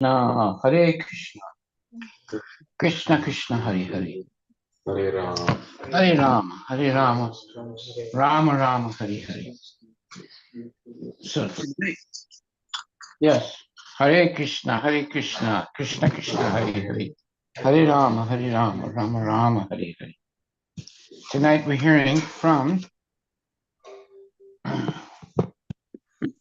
No, Hare Krishna. Krishna Krishna Hare Hare. Hare Ram. Hare Rama. Hare Rama. Rama Rama Hare Hare. So today, yes. Hare Krishna. Hare Krishna. Krishna Krishna Hare Hare. Hare Rama. Hare Rama. Rama Rama Hare Hare. Tonight we're hearing from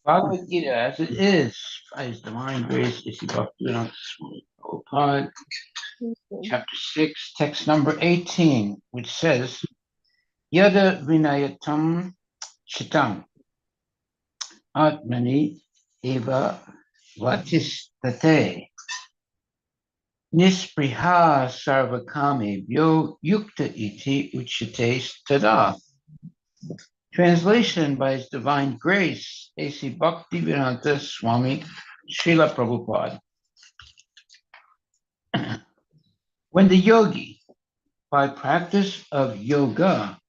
Bhagavad Gita as it is by His Divine Grace, Isi Bhaktivedanta Swami Prabhupada, chapter 6, text number 18, which says, Yada Vinayatam Chitam Atmani Eva Vatistate Nispriha Sarvakami Vyo Yukta Iti Uchite Tada. Translation by His Divine Grace, A.C. Bhaktivedanta Swami Srila Prabhupada. When the yogi, by practice of yoga,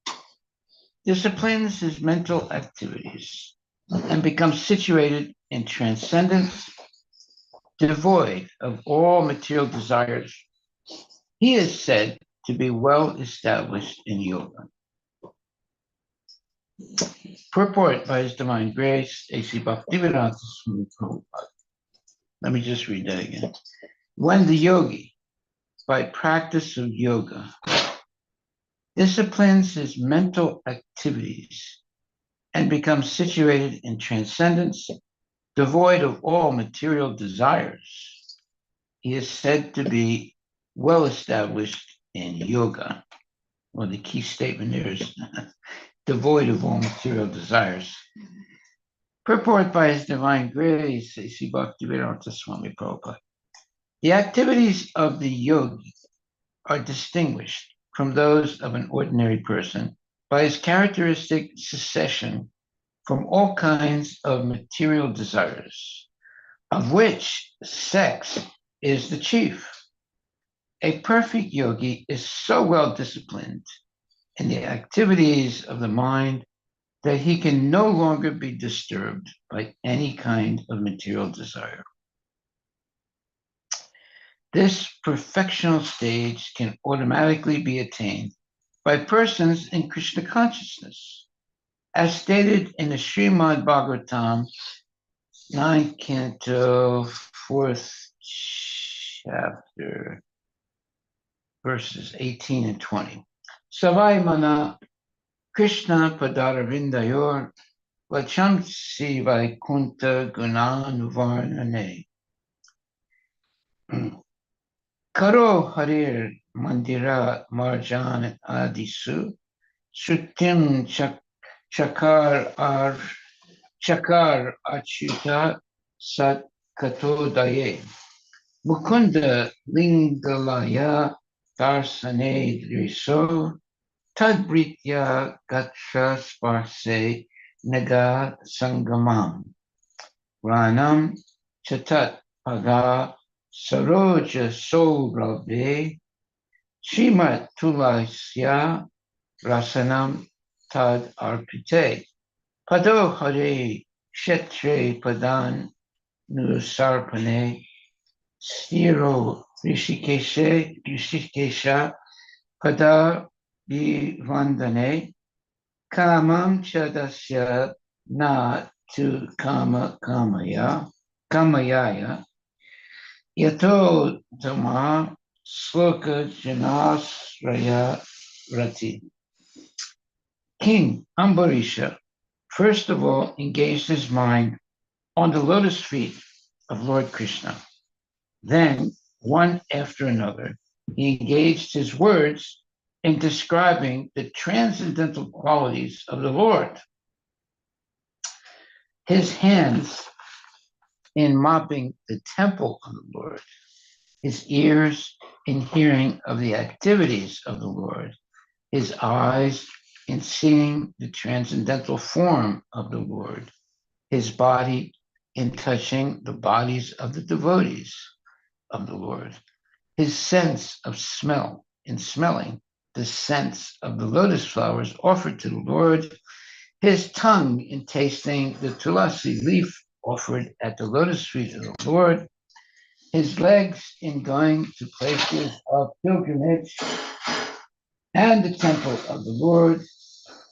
disciplines his mental activities and becomes situated in transcendence, devoid of all material desires, he is said to be well established in yoga. Purport by His Divine Grace, A.C. Bhaktivedanta Swami Prabhupada. Let me just read that again. When the yogi, by practice of yoga, disciplines his mental activities and becomes situated in transcendence, devoid of all material desires, he is said to be well established in yoga. Well, the key statement there is devoid of all material desires. Purport by His Divine Grace, A.C. Bhaktivedanta Swami Prabhupada. The activities of the yogi are distinguished from those of an ordinary person by his characteristic cessation from all kinds of material desires, of which sex is the chief. A perfect yogi is so well disciplined in the activities of the mind that he can no longer be disturbed by any kind of material desire. This perfectional stage can automatically be attained by persons in Krishna consciousness, as stated in the Srimad Bhagavatam, 9th canto, 4th chapter, verses 18 and 20. Savai mana Krishna padaravindayor vachamsi vaikunta gunanuvarnane. Karo harir mandira marjan adisu shrutim chakar achyuta sat katodaye. Mukunda lingalaya darsane driso tadbritya gacha sparse naga sangamam. Ranam chatat paga saroja sobrave shimat tulasya rasanam tad arpite. Pado hare kshetre padan nusarpane stiro rishikesha pada vivandane kamam chadasya na tu kamayaya yato dhamma sloka janasraya rati. King Ambarisha first of all engaged his mind on the lotus feet of Lord Krishna. Then, one after another, he engaged his words in describing the transcendental qualities of the Lord. His hands in mopping the temple of the Lord, his ears in hearing of the activities of the Lord, his eyes in seeing the transcendental form of the Lord, his body in touching the bodies of the devotees of the Lord, his sense of smell in smelling the scents of the lotus flowers offered to the Lord, his tongue in tasting the tulasi leaf offered at the lotus feet of the Lord, his legs in going to places of pilgrimage and the temple of the Lord,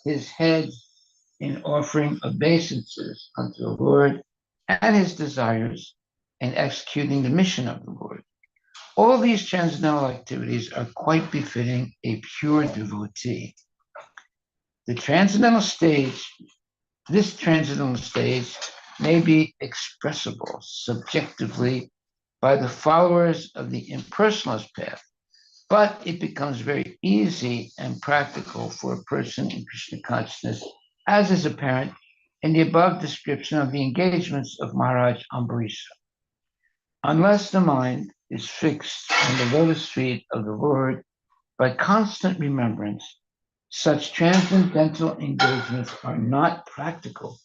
his head in offering obeisances unto the Lord, and his desires in executing the mission of the Lord. All these transcendental activities are quite befitting a pure devotee. The transcendental stage, this transcendental stage may be expressible subjectively by the followers of the impersonalist path, but it becomes very easy and practical for a person in Krishna consciousness, as is apparent in the above description of the engagements of Maharaj Ambarisha. Unless the mind is fixed on the lotus feet of the Lord by constant remembrance, such transcendental engagements are not practical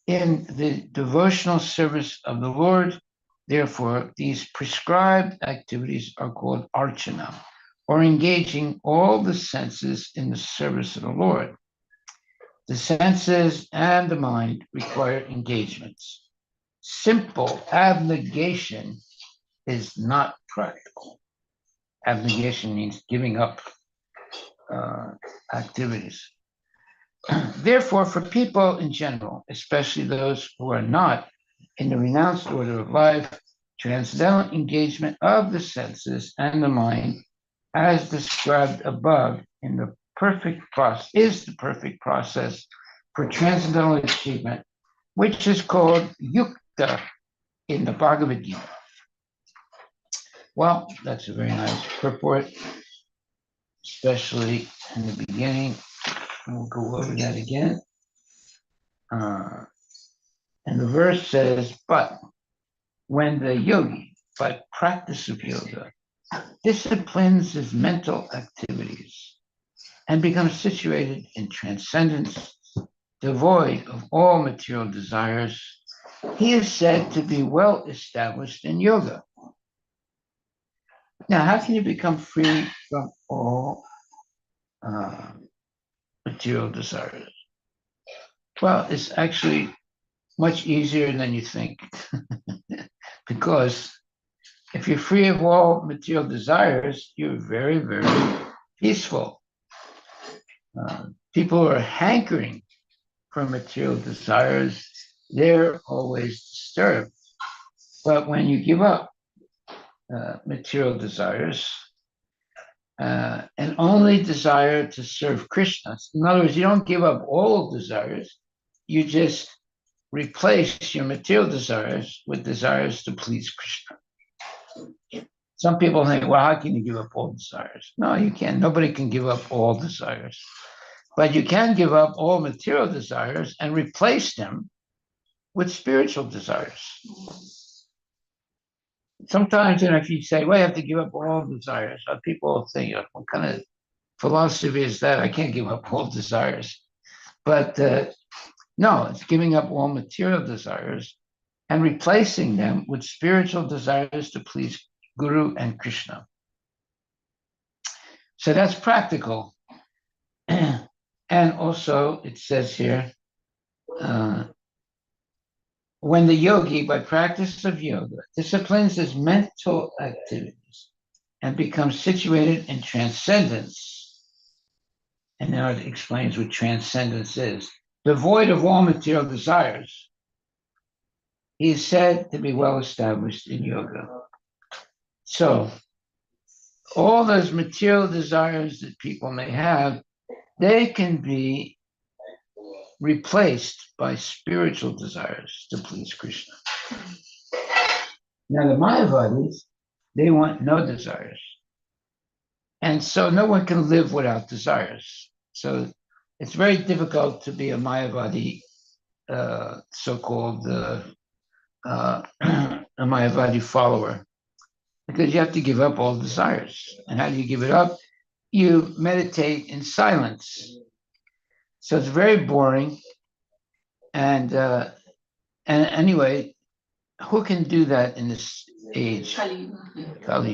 in the devotional service of the Lord. Therefore, these prescribed activities are called archana, or engaging all the senses in the service of the Lord. The senses and the mind require engagements. Simple abnegation is not practical. Abnegation means giving up activities. Therefore, for people in general, especially those who are not in the renounced order of life, transcendental engagement of the senses and the mind, as described above, in the perfect process is the perfect process for transcendental achievement, which is called yukta in the Bhagavad Gita. Well, that's a very nice purport, especially in the beginning. We'll go over that again. And the verse says, but when the yogi, by practice of yoga, disciplines his mental activities and becomes situated in transcendence, devoid of all material desires, he is said to be well established in yoga. Now, how can you become free from all material desires? Well, it's actually much easier than you think. Because if you're free of all material desires, you're very, very peaceful. People who are hankering for material desires, they're always disturbed. But when you give up material desires and only desire to serve Krishna, in other words, you don't give up all desires, you just replace your material desires with desires to please Krishna. Some people think, well, how can you give up all desires? No, you can't. Nobody can give up all desires. But you can give up all material desires and replace them with spiritual desires. Sometimes, if you say, well, you have to give up all desires, people think, what kind of philosophy is that? I can't give up all desires. But no, it's giving up all material desires and replacing them with spiritual desires to please Guru and Krishna. So that's practical. And also, it says here, when the yogi, by practice of yoga, disciplines his mental activities and becomes situated in transcendence, and now it explains what transcendence is, devoid of all material desires, he is said to be well established in yoga. So, all those material desires that people may have, they can be replaced by spiritual desires to please Krishna. Now, the Mayavadis, they want no desires. And so no one can live without desires. So it's very difficult to be a Mayavadi, so-called a Mayavadi follower, because you have to give up all desires. And how do you give it up? You meditate in silence. So it's very boring. And anyway, who can do that in this age? Kali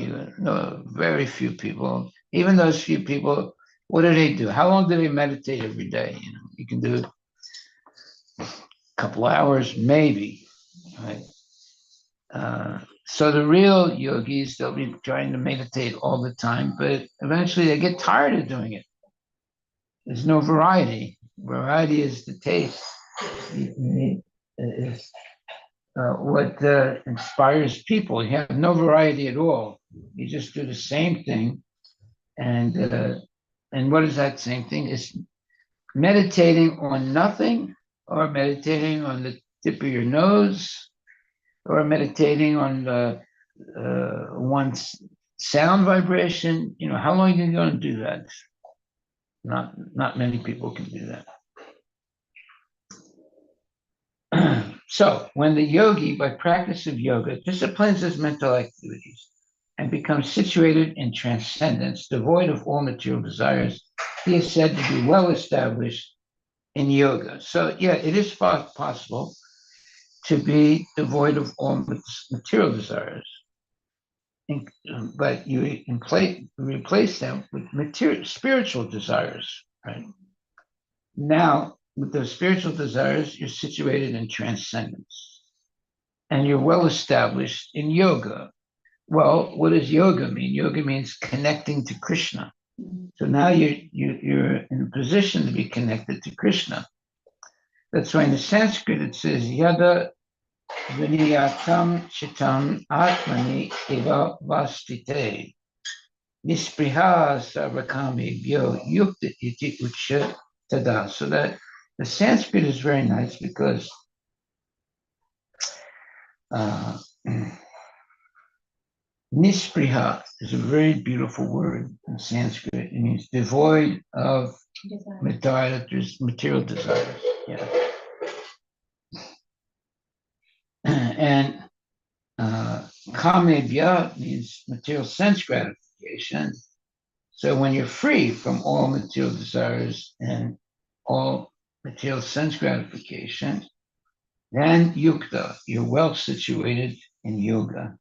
Yuga. No, very few people. Even those few people, what do? How long do they meditate every day? You can do a couple hours, maybe. Right? So the real yogis, they'll be trying to meditate all the time, but eventually they get tired of doing it. There's no variety. Variety is the taste. Is what inspires people. You have no variety at all. You just do the same thing, and what is that same thing? It's meditating on nothing, or meditating on the tip of your nose, or meditating on one's sound vibration. How long are you going to do that? Not many people can do that. So when the yogi, by practice of yoga, disciplines his mental activities and becomes situated in transcendence, devoid of all material desires, he is said to be well established in yoga. So yeah, it is possible to be devoid of all material desires, but you replace them with spiritual desires, right? Now, with those spiritual desires, you're situated in transcendence, and you're well established in yoga. Well, what does yoga mean? Yoga means connecting to Krishna. So now you're in a position to be connected to Krishna. That's why in the Sanskrit it says yada viniyatam chitam atmani eva vastite nispriha sarvakami byo yukta iti ucha tada. So that the Sanskrit is very nice because nispriha is a very beautiful word in Sanskrit. It means devoid of material desires. Yeah. And kamebhya means material sense gratification. So when you're free from all material desires and all material sense gratification, then yukta, you're well situated in yoga.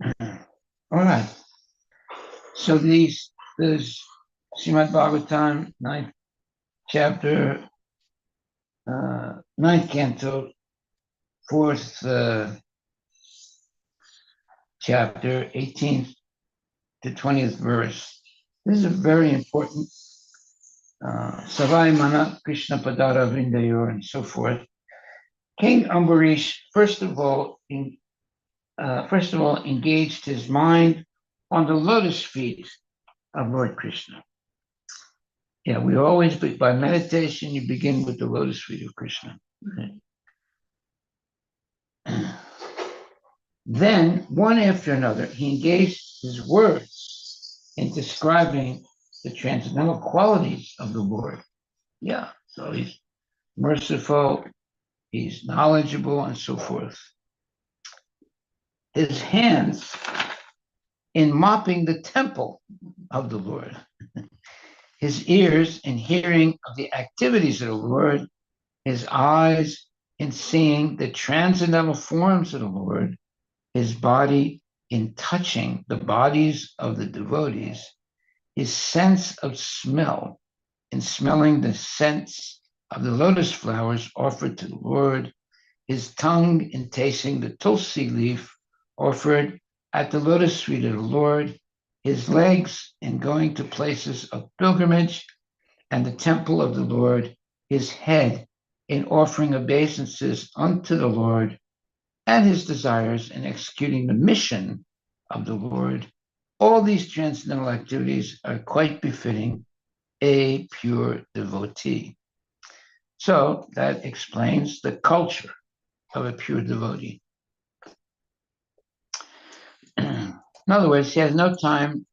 All right. So there's Srimad Bhagavatam, 9th chapter, 9th canto, 4th chapter, 18th to 20th verse. This is a very important Savai Mana Krishna Padara Vrindayor and so forth. King Ambarish, first of all, engaged his mind on the lotus feet of Lord Krishna. Yeah, we always, by meditation, you begin with the lotus feet of Krishna. Right? Then, one after another, he engaged his words in describing the transcendental qualities of the Lord. Yeah, so he's merciful, he's knowledgeable, and so forth. His hands in mopping the temple of the Lord, his ears in hearing of the activities of the Lord, his eyes in seeing the transcendental forms of the Lord, his body in touching the bodies of the devotees, his sense of smell in smelling the scents of the lotus flowers offered to the Lord, his tongue in tasting the tulsi leaf offered at the lotus feet of the Lord, his legs in going to places of pilgrimage and the temple of the Lord, his head in offering obeisances unto the Lord, and his desires in executing the mission of the Lord. All these transcendental activities are quite befitting a pure devotee. So that explains the culture of a pure devotee. In other words, he has no time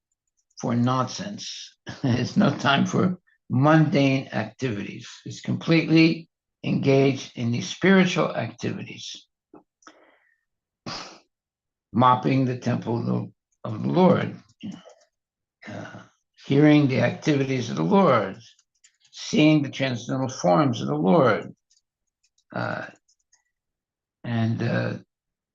for nonsense. There's no time for mundane activities. He's completely engaged in these spiritual activities. Mopping the temple of the Lord, hearing the activities of the Lord, seeing the transcendental forms of the Lord, and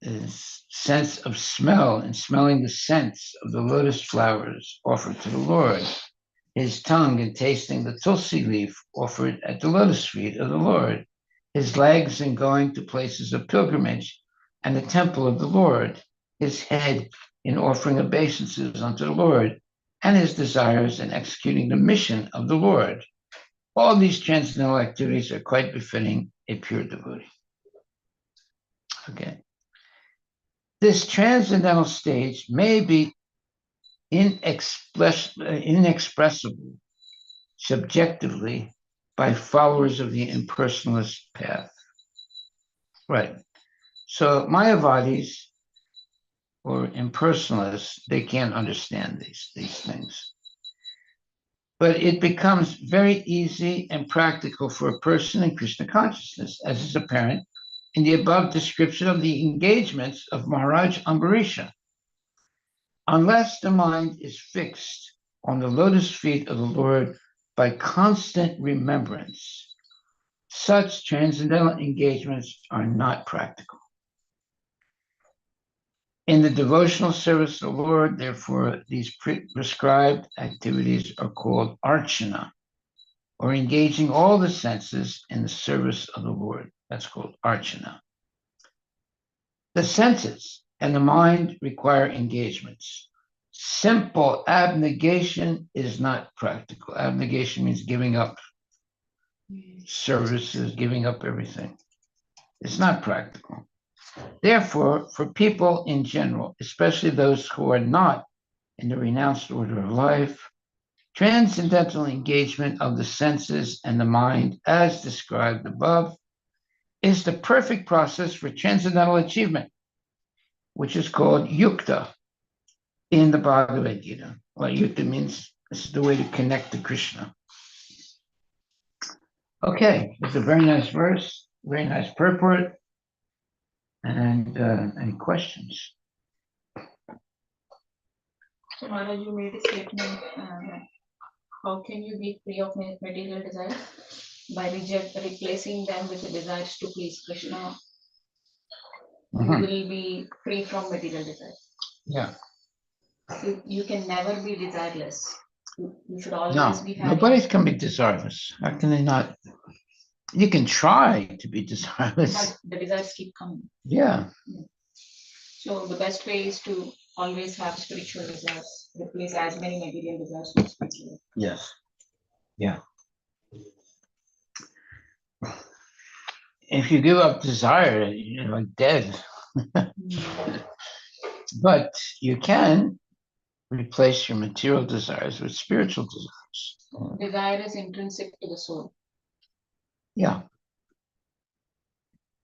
his sense of smell and smelling the scents of the lotus flowers offered to the Lord, his tongue in tasting the tulsi leaf offered at the lotus feet of the Lord, his legs in going to places of pilgrimage and the temple of the Lord, his head in offering obeisances unto the Lord, and his desires in executing the mission of the Lord. All these transcendental activities are quite befitting a pure devotee. Okay. This transcendental stage may be inexpressible subjectively by followers of the impersonalist path. Right. So Mayavadis or impersonalists, they can't understand these things. But it becomes very easy and practical for a person in Krishna consciousness, as is apparent in the above description of the engagements of Maharaj Ambarisha. Unless the mind is fixed on the lotus feet of the Lord by constant remembrance, such transcendental engagements are not practical. In the devotional service of the Lord, therefore, these prescribed activities are called archana, or engaging all the senses in the service of the Lord. That's called archana. The senses and the mind require engagements. Simple abnegation is not practical. Abnegation means giving up services, giving up everything. It's not practical. Therefore, for people in general, especially those who are not in the renounced order of life, transcendental engagement of the senses and the mind, as described above, is the perfect process for transcendental achievement, which is called yukta in the Bhagavad Gita. Well, yukta means this is the way to connect to Krishna. Okay, it's a very nice verse, very nice purport. And any questions? So, Maharaj, you made a statement that how can you be free of material desires? By replacing them with the desires to please Krishna, you will be free from material desires. Yeah. You can never be desireless. You should always be happy. Nobody can be desireless. How can they not? You can try to be desireless. But the desires keep coming. Yeah. So the best way is to always have spiritual desires. Replace as many material desires with spiritual. Yes. Yeah. If you give up desire, you're like dead. But you can replace your material desires with spiritual desires. Desire is intrinsic to the soul. Yeah.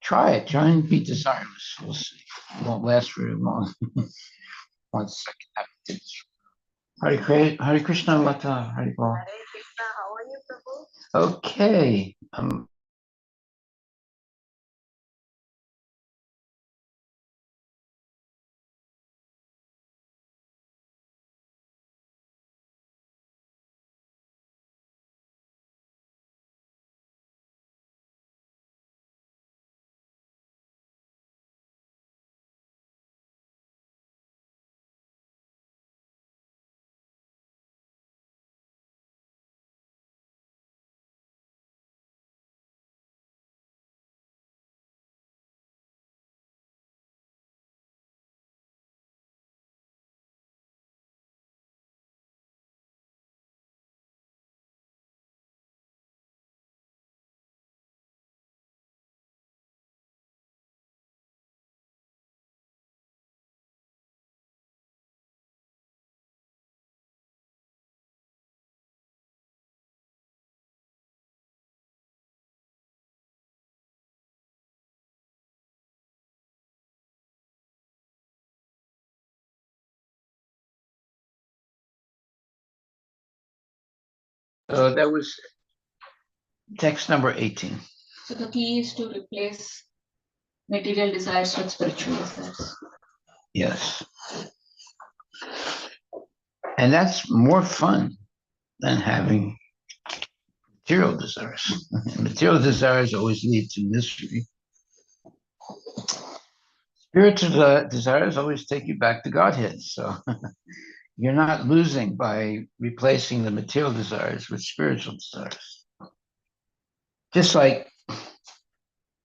Try it. Try and be desireless. We'll see. It won't last very long. 1 second. Hare Krishna, Lata, Hare Krishna, How are you, Prabhu? Okay. That was text number 18. So the key is to replace material desires with spiritual desires. Yes. And that's more fun than having material desires. Material desires always lead to misery. Spiritual desires always take you back to Godhead. So you're not losing by replacing the material desires with spiritual desires. Just like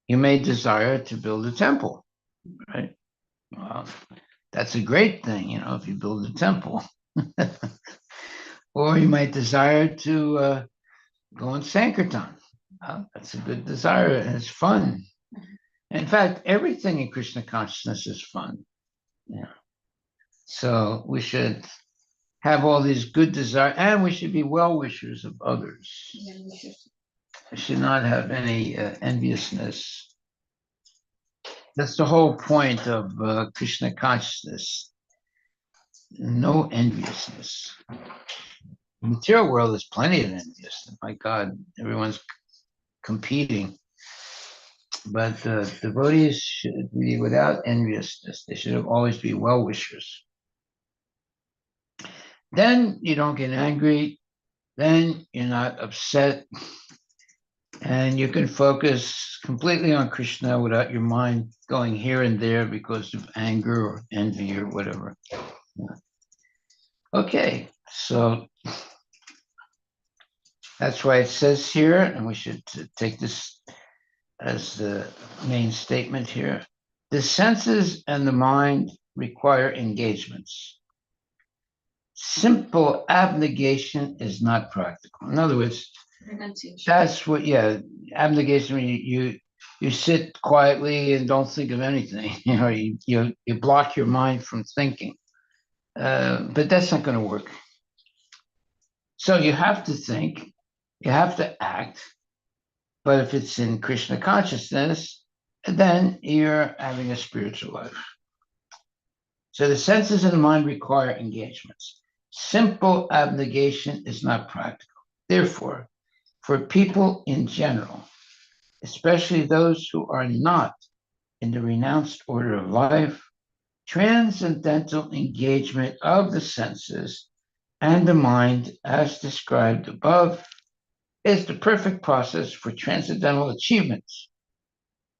you may desire to build a temple. right? Well, that's a great thing, if you build a temple. Or you might desire to go on Sankirtan. That's a good desire, and it's fun. In fact, everything in Krishna consciousness is fun. Yeah. So we should have all these good desires, and we should be well-wishers of others. We should not have any enviousness. That's the whole point of Krishna consciousness. No enviousness. The material world is plenty of enviousness. My God, everyone's competing. But devotees should be without enviousness. They should always be well-wishers. Then you don't get angry. Then you're not upset. And you can focus completely on Krishna without your mind going here and there because of anger or envy or whatever. Okay, so that's why it says here, and we should take this as the main statement here. The senses and the mind require engagements. Simple abnegation is not practical. In other words, that's what, abnegation, when you sit quietly and don't think of anything. You block your mind from thinking. But that's not going to work. So you have to think, you have to act, but if it's in Krishna consciousness, then you're having a spiritual life. So the senses and the mind require engagements. Simple abnegation is not practical. Therefore, for people in general, especially those who are not in the renounced order of life, transcendental engagement of the senses and the mind, as described above, is the perfect process for transcendental achievements,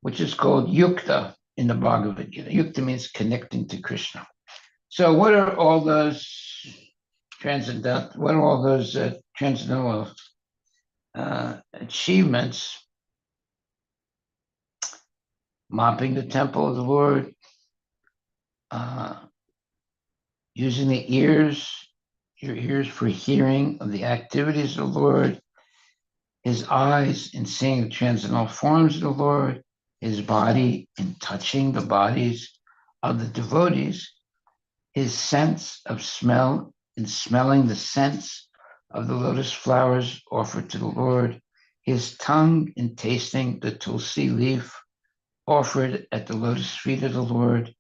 which is called yukta in the Bhagavad Gita. Yukta means connecting to Krishna. So what are all those transcendental achievements? Mopping the temple of the Lord, using your ears for hearing of the activities of the Lord, his eyes in seeing the transcendental forms of the Lord, his body in touching the bodies of the devotees, his sense of smell in smelling the scents of the lotus flowers offered to the Lord, his tongue in tasting the tulsi leaf offered at the lotus feet of the Lord,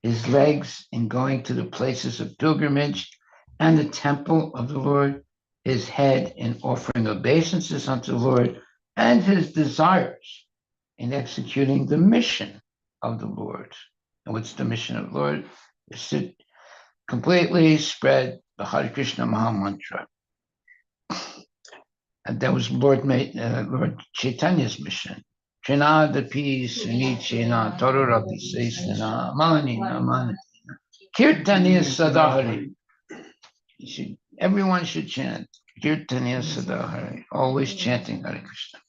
his legs in going to the places of pilgrimage and the temple of the Lord, his head in offering obeisances unto the Lord, and his desires in executing the mission of the Lord. And what's the mission of the Lord? Is to completely spread the Hare Krishna Maha Mantra. And that was Lord Chaitanya's mission. Trinadapi Sunichena Tarurapi Sesana Manina Manina Kirtaniya Sadahari. Everyone should chant Kirtaniya Sadahari, always chanting Hare Krishna.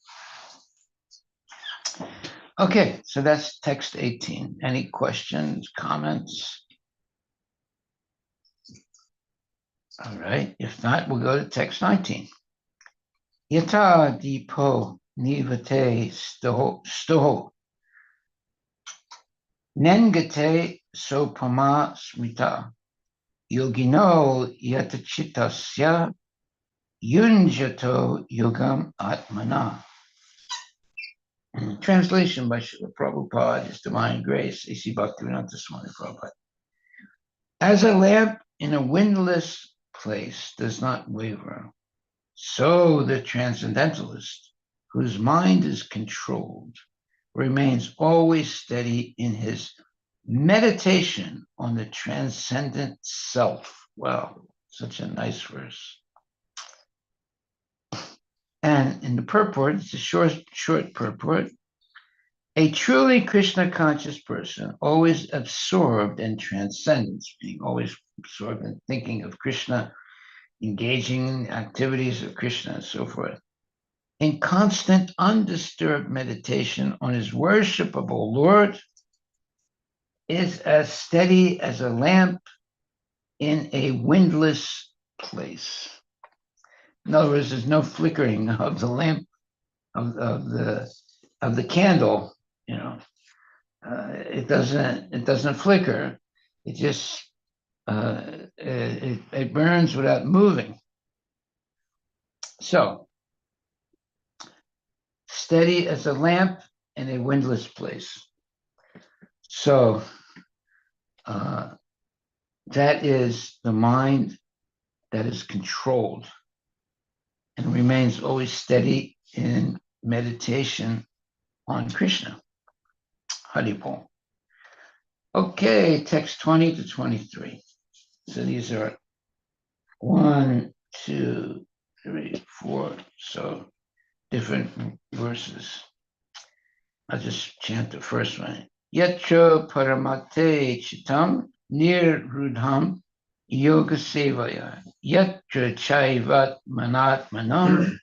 Okay, so that's text 18. Any questions, comments? All right, if not, we'll go to text 19. Yata dipo nivate stoho nengate sopama smita yogino yatachitasya yunjato yogam atmana. Translation by Srila Prabhupada, His Divine Grace, A.C. Bhaktivedanta Swami Prabhupada. As a lamp in a windless place does not waver, so the transcendentalist, whose mind is controlled, remains always steady in his meditation on the transcendent self. Wow, such a nice verse. And in the purport, it's a short purport. A truly Krishna conscious person, always absorbed in transcendence, being always absorbed in thinking of Krishna, engaging in activities of Krishna and so forth, in constant undisturbed meditation on his worshipable Lord, is as steady as a lamp in a windless place. In other words, there's no flickering of the lamp of the candle. You know, it doesn't flicker. It just it burns without moving. So steady as a lamp in a windless place. So that is the mind that is controlled and remains always steady in meditation on Krishna. Haribol. Okay, text 20 to 23. So these are 1, 2, 3, 4, so different verses. I'll just chant the first one. Yatra paramate chitam nirrudham yoga sevaya. Yatra chaivat manatmanam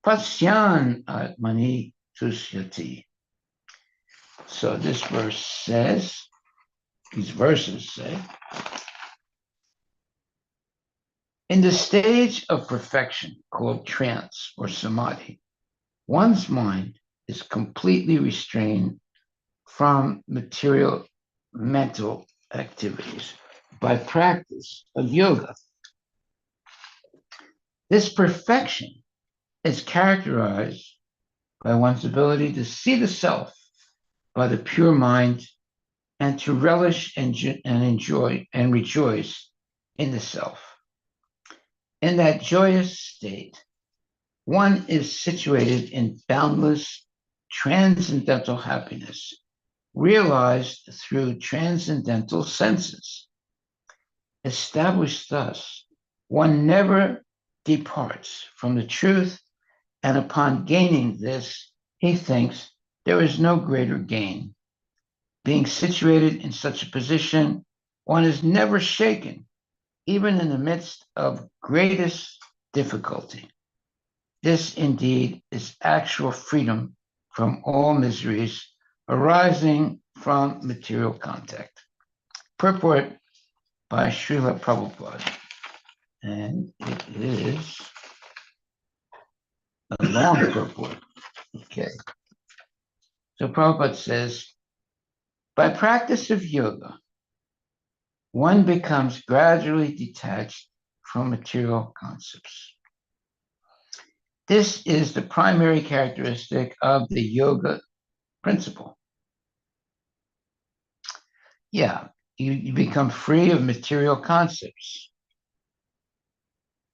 pasyan atmani tusyati. So this verse says, these verses say, in the stage of perfection called trance or samadhi, one's mind is completely restrained from material mental activities by practice of yoga. This perfection is characterized by one's ability to see the self by the pure mind and to relish and enjoy and rejoice in the self. In that joyous state, one is situated in boundless transcendental happiness, realized through transcendental senses. Established thus, one never departs from the truth, and upon gaining this, he thinks there is no greater gain. Being situated in such a position, one is never shaken, even in the midst of greatest difficulty. This indeed is actual freedom from all miseries arising from material contact. Purport by Srila Prabhupada. And it is a long purport. Okay. So Prabhupada says, by practice of yoga, one becomes gradually detached from material concepts. This is the primary characteristic of the yoga principle. Yeah, you become free of material concepts.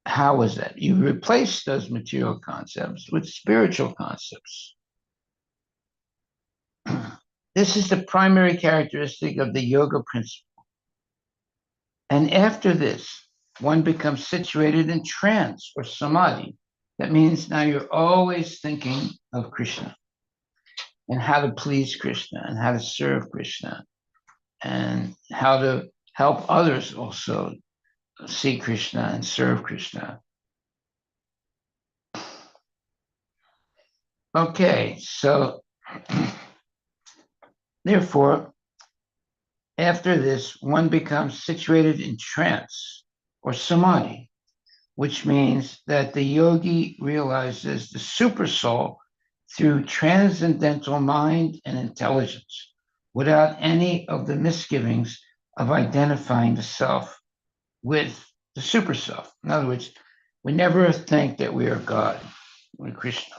How is that? You replace those material concepts with spiritual concepts. This is the primary characteristic of the yoga principle. And after this, one becomes situated in trance or samadhi. That means now you're always thinking of Krishna and how to please Krishna and how to serve Krishna and how to help others also see Krishna and serve Krishna. Okay, so therefore, after this, one becomes situated in trance or samadhi, which means that the yogi realizes the super soul through transcendental mind and intelligence without any of the misgivings of identifying the self with the super self. In other words, we never think that we are God, we're Krishna.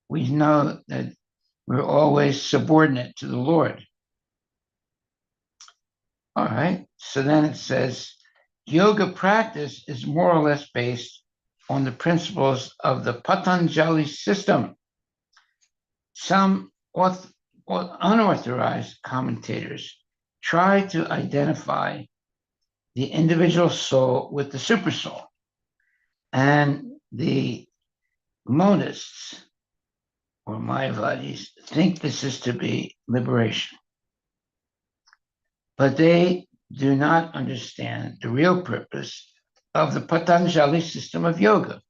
We know that we're always subordinate to the Lord. All right, so then it says, yoga practice is more or less based on the principles of the Patanjali system. Some unauthorized commentators try to identify the individual soul with the super soul, and the monists or Mayavadis think this is to be liberation. But they do not understand the real purpose of the Patanjali system of yoga.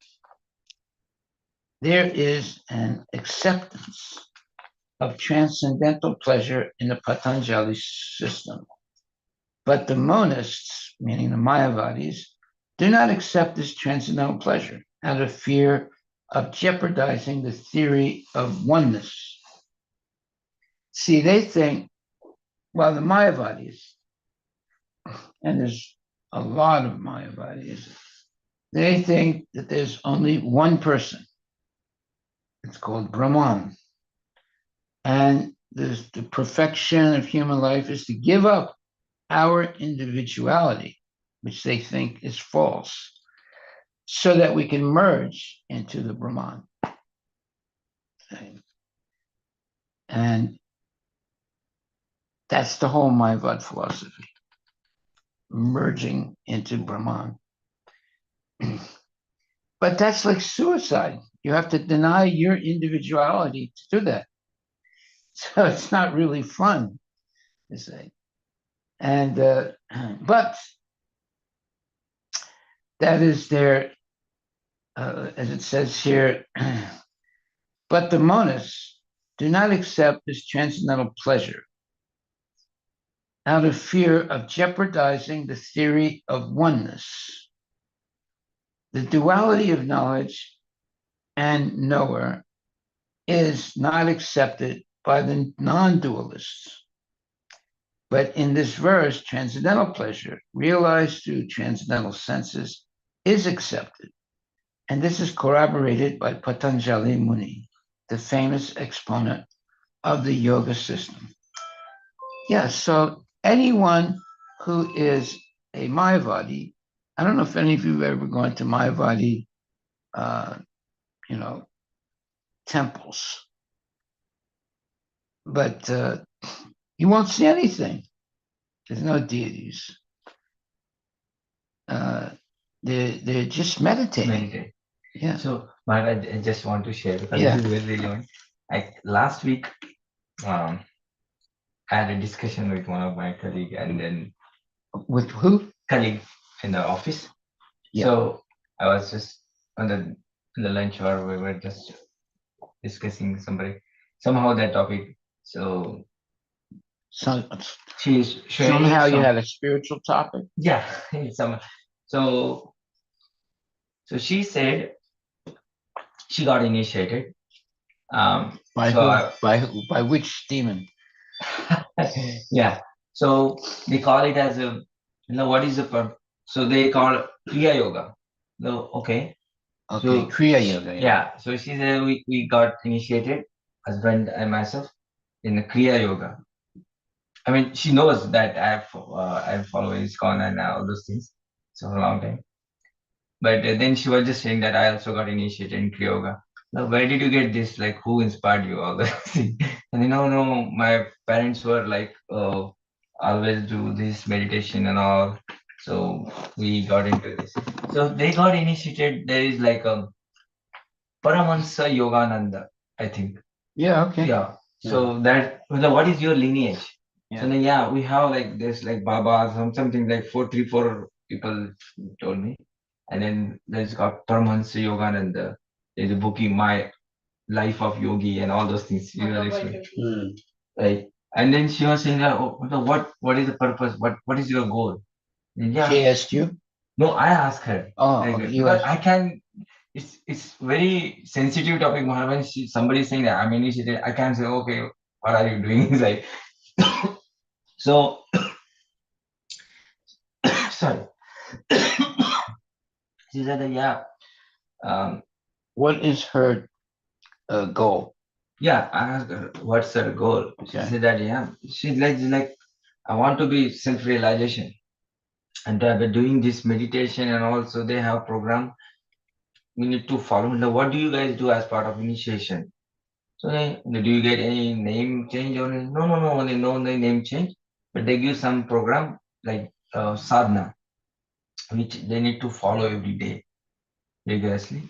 There is an acceptance of transcendental pleasure in the Patanjali system. But the monists, meaning the Mayavadis, do not accept this transcendental pleasure out of fear of jeopardizing the theory of oneness. See, they think, well, the Mayavadis, and there's a lot of Mayavadis, they think that there's only one person. It's called Brahman. And the perfection of human life is to give up our individuality, which they think is false, so that we can merge into the Brahman. And that's the whole Mayavad philosophy, merging into Brahman. But that's like suicide. You have to deny your individuality to do that. So it's not really fun, to say. And but that is their, as it says here, but the monists do not accept this transcendental pleasure out of fear of jeopardizing the theory of oneness. The duality of knowledge and knower is not accepted by the non-dualists. But in this verse, transcendental pleasure, realized through transcendental senses, is accepted. And this is corroborated by Patanjali Muni, the famous exponent of the yoga system. Yeah, so anyone who is a Mayavadi, I don't know if any of you have ever gone to Mayavadi, temples, but you won't see anything. There's no deities. They're just meditating. Meditate. Yeah. So, Maharaj, I just want to share because Yeah. this is very relevant. Like last week, I had a discussion with one of my colleague, and then With who? colleague in the office. Yeah. So I was just on the lunch hour, we were just discussing somehow that topic. So she's showing Somehow you had a spiritual topic. Yeah, so she said she got initiated. By so who? By which demon? Yeah. So they call it as a, what is the so they call Kriya Yoga. No, okay. Okay, Kriya Yoga. Yeah. So she said we got initiated, husband and myself, in the Kriya Yoga. I mean, she knows that I'm following ISKCON and all those things. So for a long time. But then she was just saying that I also got initiated in Kriya Yoga. Now, where did you get this? Like, who inspired you? All this? And no, my parents were like, always do this meditation and all. So we got into this. So they got initiated. There is like a Paramahansa Yogananda, I think. Yeah. Okay. Yeah. So that, what is your lineage? Yeah. So then, we have like this, like Baba, something like 434 people told me. And then there's got Paramahansa Yogananda. There's a book in My Life of Yogi and all those things. Right. And then she was saying that, what is the purpose? What is your goal? And She asked you? No, I asked her. Oh, like, okay, because I can. It's very sensitive topic. When somebody is saying that I'm initiated, I can't say, okay, what are you doing? It's like, so sorry. She said that what is her goal? Yeah, I asked her what's her goal. She Okay. said that she's like I want to be self-realization, and they're doing this meditation, and also they have program we need to follow. Now, what do you guys do as part of initiation? So do you get any name change or no, only no name change, but they give some program like sadhana, which they need to follow every day rigorously.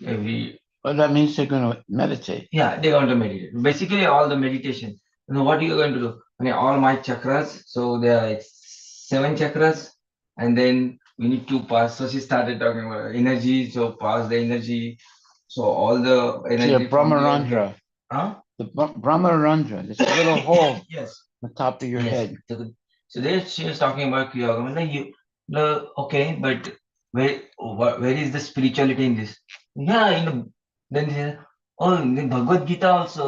Well, that means they're going to meditate. Yeah, they're going to meditate. Basically, all the meditation. What are you going to do? All my chakras. So there are like 7 chakras, and then we need to pass. So she started talking about energy. So pass the energy. So all the energy. Brahmarandra. Huh? the Brahmarandra, this little hole Yes. on the top of your Yes. head. So there she was talking about Kriya Yoga. Like you, no, okay, but where is the spirituality in this? Yeah, then in Bhagavad Gita also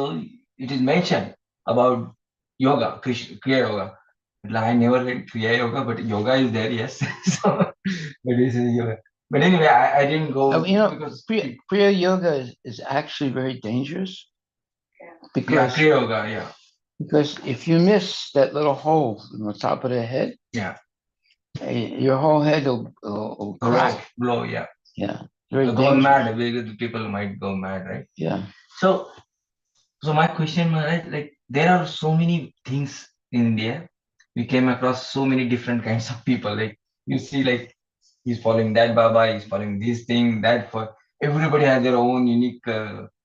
it is mentioned about yoga, Kriya Yoga. Like, I never read Kriya Yoga, but yoga is there, yes. So, but this is yoga. But anyway, I didn't go because Kriya Yoga is actually very dangerous. Kriya Yoga, yeah. Because if you miss that little hole on the top of the head, yeah, your whole head will crack. Blow, yeah. Yeah, very Go dangerous. mad. The people might go mad, right? Yeah. So my question, Maharaj, like there are so many things in India. We came across so many different kinds of people. Like you see, like he's following that Baba, he's following this thing, that. For everybody has their own unique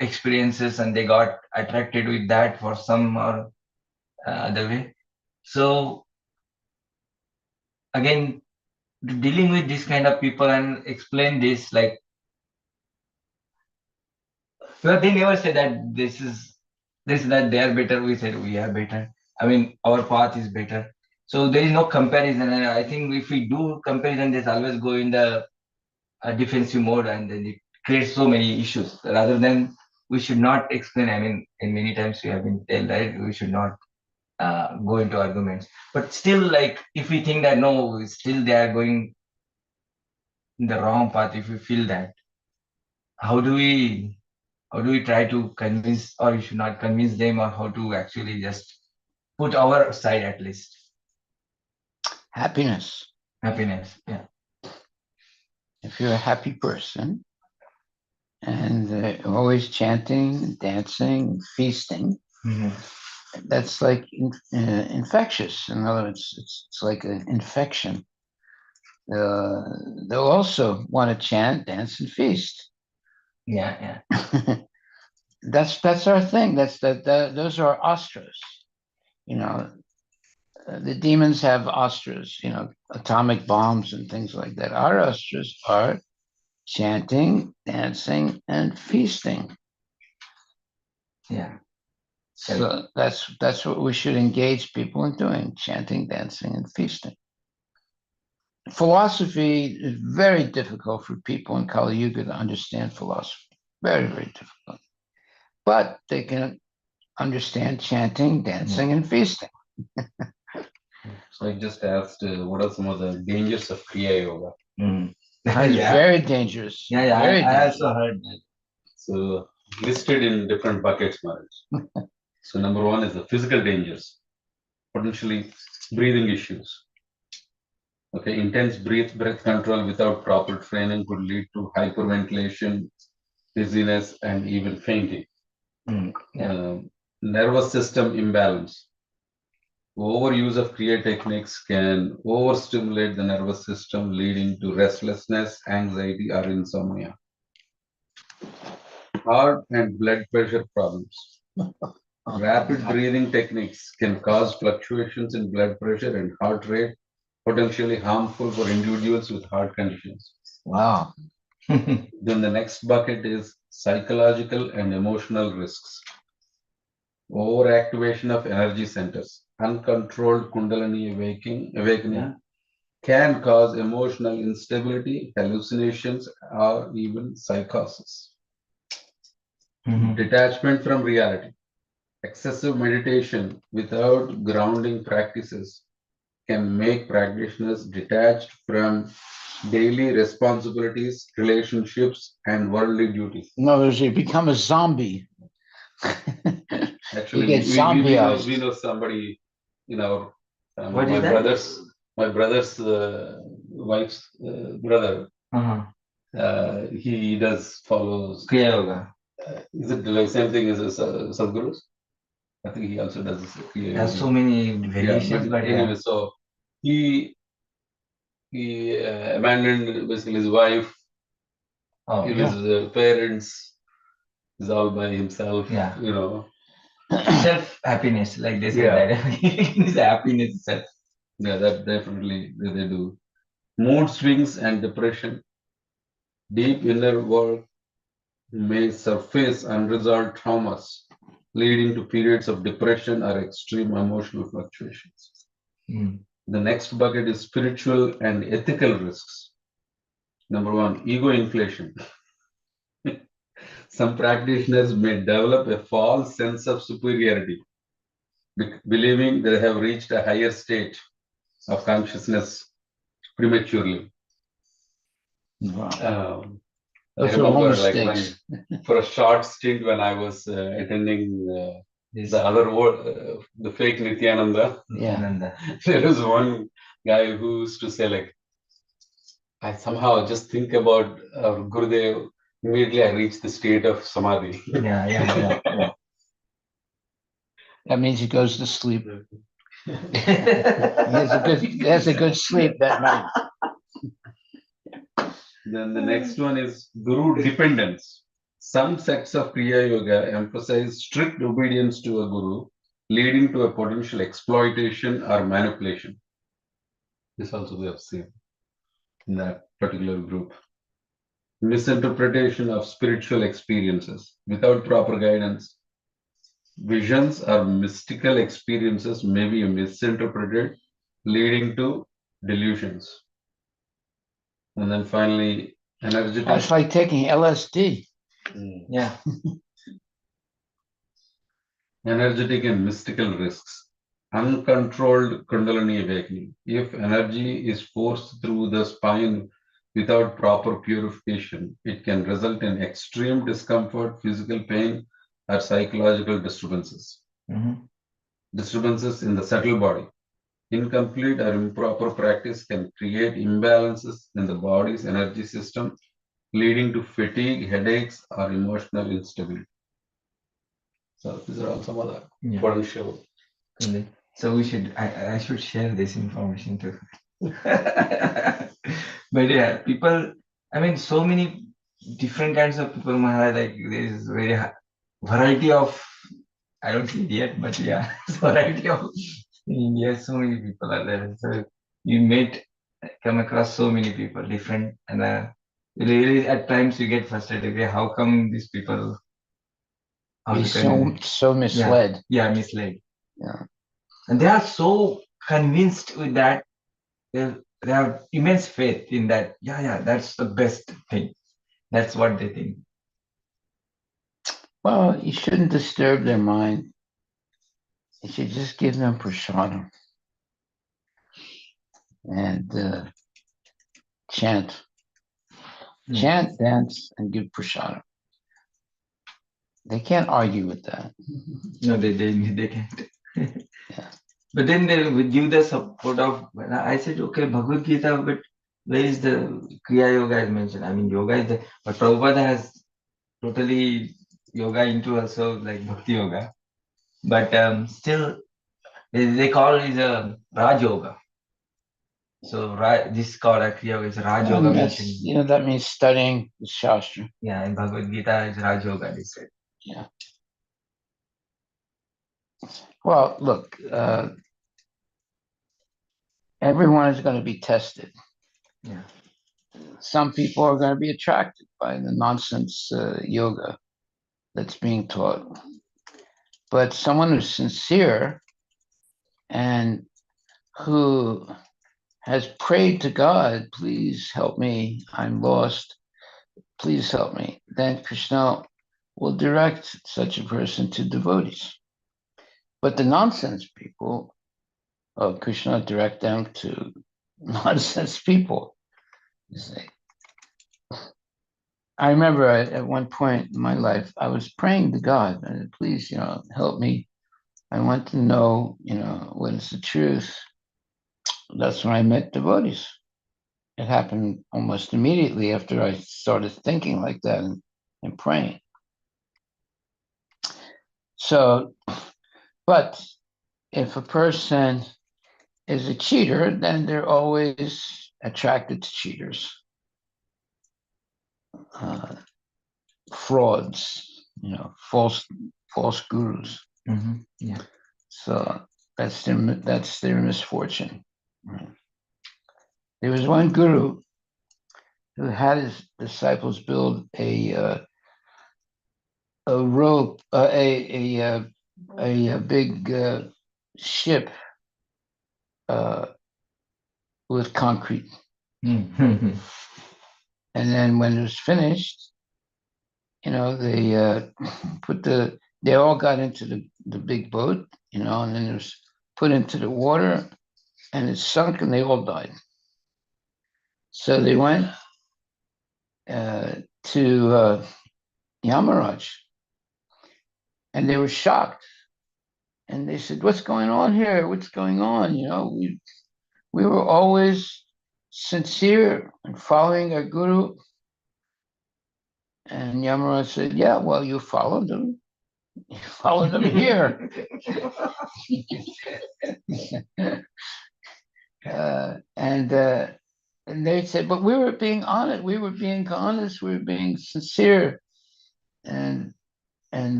experiences, and they got attracted with that for some or other way. So again, dealing with this kind of people and explain this, like, well, they never say that this that they are better. We said we are better. I mean, our path is better. So there is no comparison. And I think if we do comparison, there's always go in the defensive mode, and then it creates so many issues. Rather than we should not explain. I mean, in many times we have been told that we should not go into arguments. But still, like if we think that no, still they are going in the wrong path. If we feel that, how do we try to convince, or you should not convince them, or how to actually just put our side at least? Happiness. Yeah. If you're a happy person and always chanting, dancing, feasting, that's like infectious. In other words, it's like an infection. They'll also want to chant, dance, and feast. Yeah. That's our thing. Those are astras. The demons have astras, atomic bombs and things like that. Our astras are chanting, dancing, and feasting. Yeah. So that's what we should engage people in doing: chanting, dancing, and feasting. Philosophy is very difficult for people in Kali Yuga to understand philosophy. Very, very difficult. But they can understand chanting, dancing, and feasting. So I just asked, what are some of the dangers of Kriya Yoga? Very dangerous. Yeah, very I dangerous. also heard that. So listed in different buckets, Maharaj. So number one is the physical dangers, potentially breathing issues. Okay, intense breath control without proper training could lead to hyperventilation, dizziness, and even fainting. Nervous system imbalance. Overuse of Kriya techniques can overstimulate the nervous system, leading to restlessness, anxiety, or insomnia. Heart and blood pressure problems. Rapid breathing techniques can cause fluctuations in blood pressure and heart rate, potentially harmful for individuals with heart conditions. Wow. Then the next bucket is psychological and emotional risks. Overactivation of energy centers, uncontrolled Kundalini awakening can cause emotional instability, hallucinations, or even psychosis. Detachment from reality. Excessive meditation without grounding practices can make practitioners detached from daily responsibilities, relationships, and worldly duties. In other words, you become a zombie. Actually, you get zombieized. we know somebody in our What my is that? my brother's wife's brother. He does follow Kriya Yoga. Is it the same thing as Sadhguru's? I think he also does Kriya There's Yoga. so many variations, but anyway, so he abandoned basically his wife, his parents, is all by himself. Self happiness, like they said that. It's happiness itself. Yeah, that definitely they do. Mood swings and depression. Deep inner work may surface unresolved traumas leading to periods of depression or extreme emotional fluctuations. Mm. The next bucket is spiritual and ethical risks. Number one, ego inflation. Some practitioners may develop a false sense of superiority, believing they have reached a higher state of consciousness prematurely. Wow. I Those are all remember, like, mistakes. when, for a short stint, when I was attending Yes. the other world, the fake Nityananda, Yeah. Nanda. there was one guy who used to say, like, I somehow just think about Gurudev, immediately I reach the state of samadhi. Yeah. That means he goes to sleep. He has a good sleep that night. Then the next one is Guru dependence. Some sects of Kriya Yoga emphasize strict obedience to a Guru, leading to a potential exploitation or manipulation. This also we have seen in that particular group. Misinterpretation of spiritual experiences. Without proper guidance, visions or mystical experiences may be misinterpreted, leading to delusions. And then finally, energetic. That's like taking LSD. Yeah. Energetic and mystical risks. Uncontrolled Kundalini awakening. If energy is forced through the spine without proper purification, it can result in extreme discomfort, physical pain, or psychological disturbances. Mm-hmm. Disturbances in the subtle body. Incomplete or improper practice can create imbalances in the body's energy system, leading to fatigue, headaches, or emotional instability. So these are all some of the potential. So we should. I should share this information too. But yeah, people. I mean, so many different kinds of people, Maharaj. Like there is very variety of. I don't see it yet, but yeah, variety of. In India, so many people are there. So you come across so many people, different, and really at times you get frustrated. Okay, how come these people? He's so misled. Yeah, misled. Yeah. And they are so convinced with that. They have immense faith in that. Yeah, that's the best thing. That's what they think. Well, you shouldn't disturb their mind. You should just give them prasadam and chant. Chant, dance, and give prasadam. They can't argue with that. No, they can't. Yeah. But then they will give the support of. I said, okay, Bhagavad Gita, but where is the Kriya Yoga is mentioned? I mean, yoga is there, but Prabhupada has totally yoga into also like Bhakti Yoga. But still, they call it a Raj Yoga. So this is called a Kriya Yoga. It's Raj Yoga mentioned. That means studying the Shastra. Yeah, in Bhagavad Gita, it's Raj Yoga, they said. Yeah. Well, look, everyone is going to be tested. Yeah. Some people are going to be attracted by the nonsense yoga that's being taught. But someone who's sincere and who has prayed to God, please help me, I'm lost, please help me, then Krishna will direct such a person to devotees. But the nonsense people, Krishna direct them to nonsense people. You see. I remember at one point in my life, I was praying to God, please, help me. I want to know, what is the truth. That's when I met devotees. It happened almost immediately after I started thinking like that and praying. So, but if a person is a cheater, then they're always attracted to cheaters. Frauds, false gurus. Mm-hmm. Yeah. So that's their misfortune. Right. There was one guru who had his disciples build a a rope, a big ship with concrete. Hmm. And then when it was finished, they they all got into the big boat, and then it was put into the water and it sunk and they all died. So they went to Yamaraj and they were shocked. And they said, "What's going on here? What's going on? We were always sincere and following our guru." And Yamaraj said, "Yeah, well, you followed them. You followed them here." And they said, "But we were being honest. We were being honest. We were being sincere." And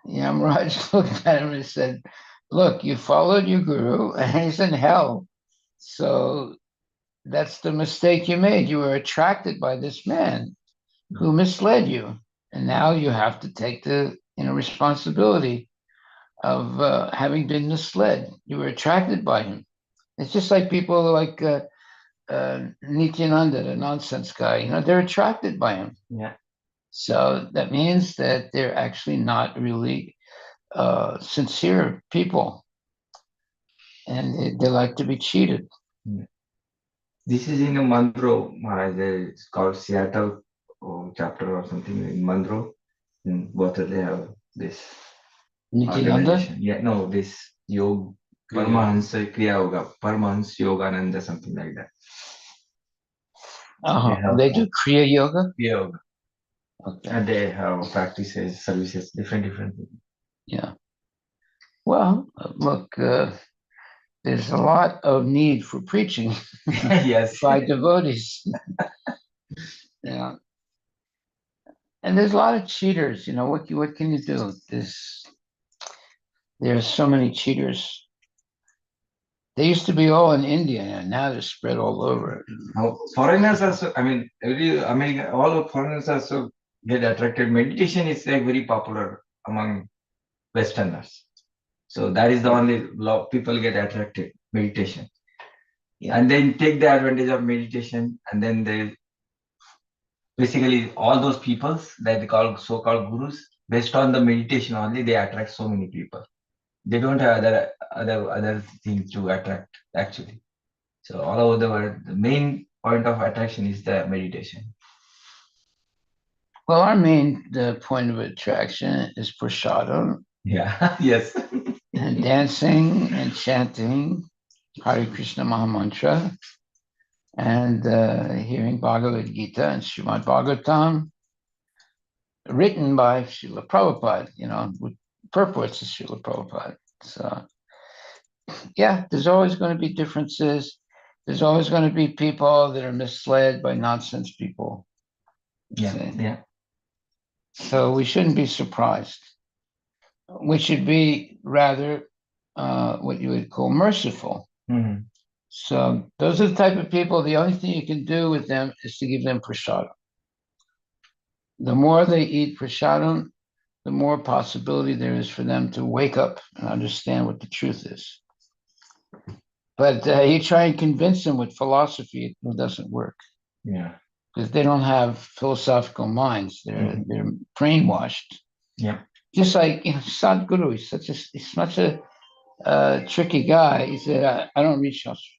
Yamaraj looked at him and said, "Look, you followed your guru, and he's in hell. So that's the mistake you made. You were attracted by this man who misled you, and now you have to take the responsibility of having been misled. You were attracted by him. It's just like people like Nityananda, the nonsense guy. They're attracted by him. Yeah. So that means that they're actually not really sincere people, and they like to be cheated." This is in a Mandro, Maharaj. It's called Seattle chapter or something in Mandro. In both of they have this Nityananda? organization. Yeah, no, this Yoga, Paramahansa Kriya Yoga, Paramahansa Yogananda, something like that. They do Kriya Yoga? Kriya Yoga. Okay. And they have practices, services, different things. Yeah. Well, look, there's a lot of need for preaching Yes. by devotees. Yeah. And there's a lot of cheaters. What can you do? There's so many cheaters. They used to be all in India, and now they're spread all over. Now, foreigners also, I mean, every America, all of foreigners also get attracted. Meditation is like very popular among Westerners. So that is the only law people get attracted, meditation. Yeah. And then take the advantage of meditation, and then they basically all those peoples that they call so-called gurus, based on the meditation only, they attract so many people. They don't have other things to attract actually. So all over the world, the main point of attraction is the meditation. Well, our main point of attraction is prasadam. Yeah. Yes. And dancing and chanting Hare Krishna Mahamantra and hearing Bhagavad Gita and Srimad Bhagavatam written by Srila Prabhupada, with purports of Srila Prabhupada. So, yeah, there's always going to be differences. There's always going to be people that are misled by nonsense people. Yeah. So we shouldn't be surprised. We should be rather what you would call merciful. Mm-hmm. So those are the type of people, the only thing you can do with them is to give them prasadam. The more they eat prasadam, the more possibility there is for them to wake up and understand what the truth is. But you try and convince them with philosophy, it doesn't work. Yeah. Because they don't have philosophical minds. They're brainwashed. Yeah. Just like Sadhguru, he's such a tricky guy. He said, I don't read Shastra.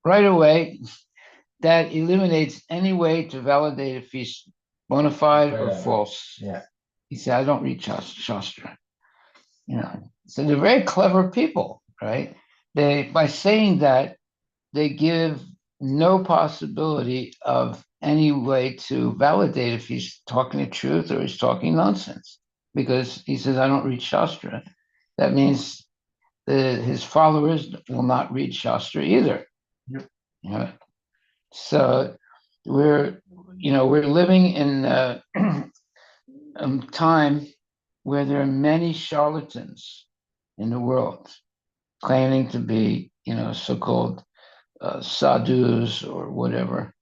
Right away, that eliminates any way to validate if he's bona fide or false. Yeah. He said, I don't read Shastra. So they're very clever people, right? By saying that, they give no possibility of any way to validate if he's talking the truth or he's talking nonsense. Because he says, I don't read Shastra. That means his followers will not read Shastra either. Yep. So we're living in a time where there are many charlatans in the world claiming to be, so-called sadhus or whatever.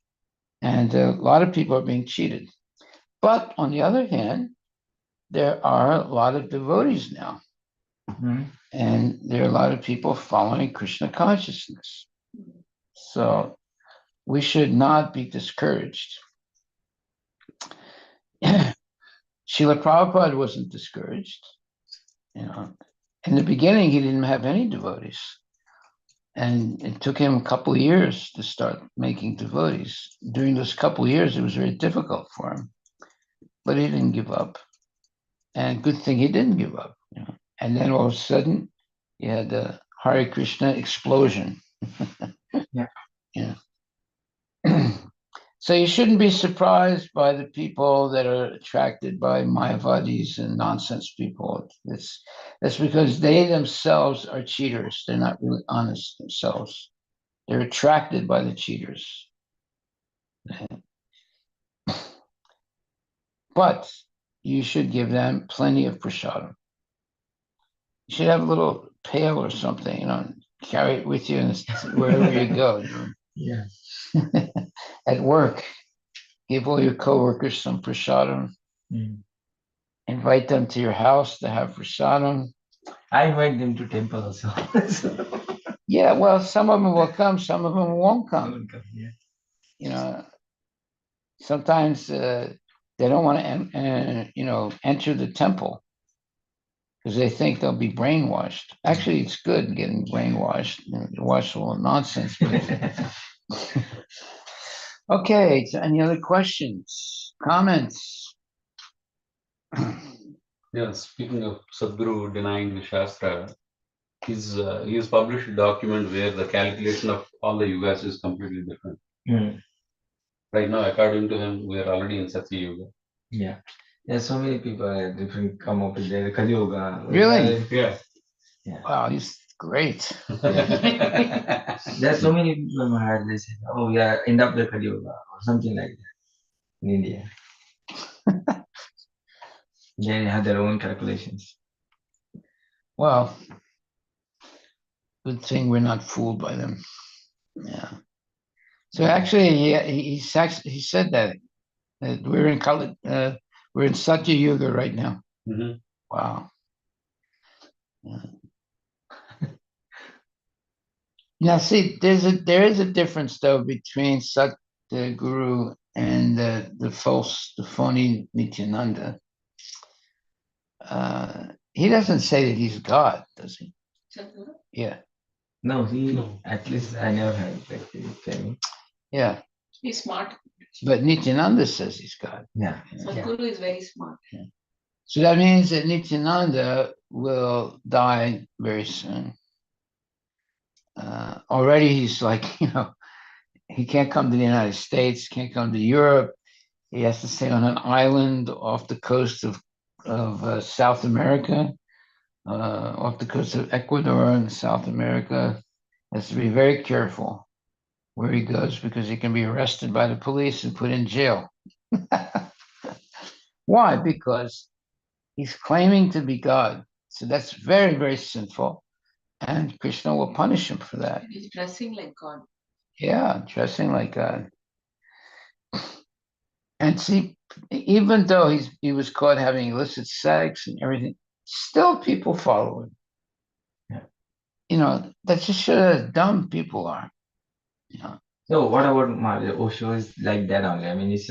And a lot of people are being cheated. But on the other hand, there are a lot of devotees now, and there are a lot of people following Krishna consciousness. So we should not be discouraged. Srila Prabhupada wasn't discouraged. In the beginning, he didn't have any devotees. And it took him a couple of years to start making devotees. During those couple of years, it was very difficult for him. But he didn't give up. And good thing he didn't give up. And then all of a sudden, you had the Hare Krishna explosion. Yeah. So you shouldn't be surprised by the people that are attracted by Mayavadis and nonsense people. That's because they themselves are cheaters. They're not really honest themselves. They're attracted by the cheaters. But you should give them plenty of prasadam. You should have a little pail or something, carry it with you wherever you go. Yeah. At work, give all your coworkers some prasadam. Invite them to your house to have prasadam. I invite them to temple also. Yeah, well, some of them will come, some of them won't come. Yeah. Sometimes they don't want to, enter the temple because they think they'll be brainwashed. Actually, it's good getting brainwashed. Watch all the nonsense. Okay, so any other questions, comments? Yeah, speaking of Sadhguru denying the Shastra, he's published a document where the calculation of all the yugas is completely different. Right now, according to him, we are already in Satya Yuga. Yeah. There's so many people different come up with their Kali Yoga. Really? Yeah. Wow, he's great. There's so many people Maharaj, they say, oh yeah, end up the Kali Yoga or something like that in India. They have their own calculations. Well, good thing we're not fooled by them. Yeah. So actually, he said that we're in Satya Yuga right now. Mhm. Wow. Yeah. Now, see, there is a difference though between Satguru and the phony Nityananda. He doesn't say that he's God, does he? Sadhguru? Yeah. No, No. at least I never heard that he tell me. Yeah. He's smart. But Nityananda says he's God. Yeah. Sadhguru is very smart. So that means that Nityananda will die very soon. Already he's like, he can't come to the United States, can't come to Europe. He has to stay on an island off the coast of South America, off the coast of Ecuador in South America. Has to be very careful where he goes because he can be arrested by the police and put in jail. Why? Because he's claiming to be God. So that's very, very sinful. And Krishna will punish him for that. He's dressing like God. Yeah, dressing like God. And see, even though he was caught having illicit sex and everything, still people follow him. Yeah. That's just how dumb people are. So what about Maharaj? Osho is like that only. I mean, it's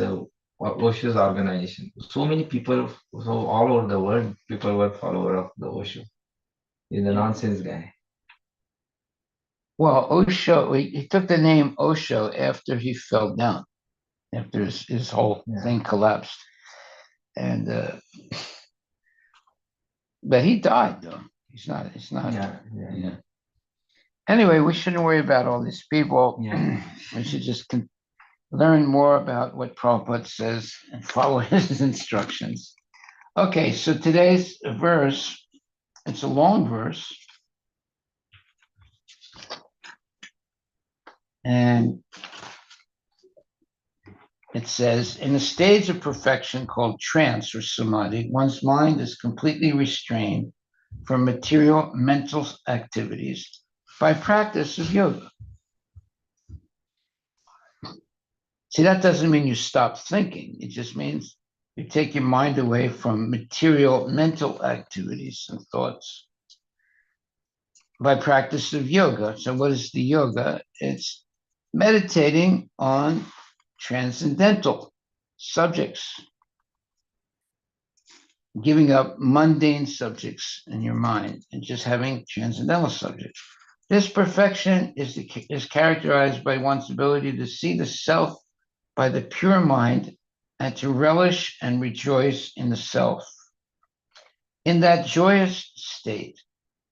Osho's organization. So many people, so all over the world, people were follower of the Osho. He's a nonsense guy. Well, Osho, he took the name Osho after he fell down, after his whole thing collapsed. And but he died though. He's not. Yeah. Anyway, we shouldn't worry about all these people. Yeah. We should just learn more about what Prabhupada says and follow his instructions. Okay, so today's verse, it's a long verse. And it says, in a stage of perfection called trance or samadhi, one's mind is completely restrained from material mental activities by practice of yoga. See, that doesn't mean you stop thinking. It just means You take your mind away from material mental activities and thoughts by practice of yoga. So what is the yoga? It's meditating on transcendental subjects, giving up mundane subjects in your mind and just having transcendental subjects. This perfection is characterized by one's ability to see the self by the pure mind and to relish and rejoice in the self. In that joyous state,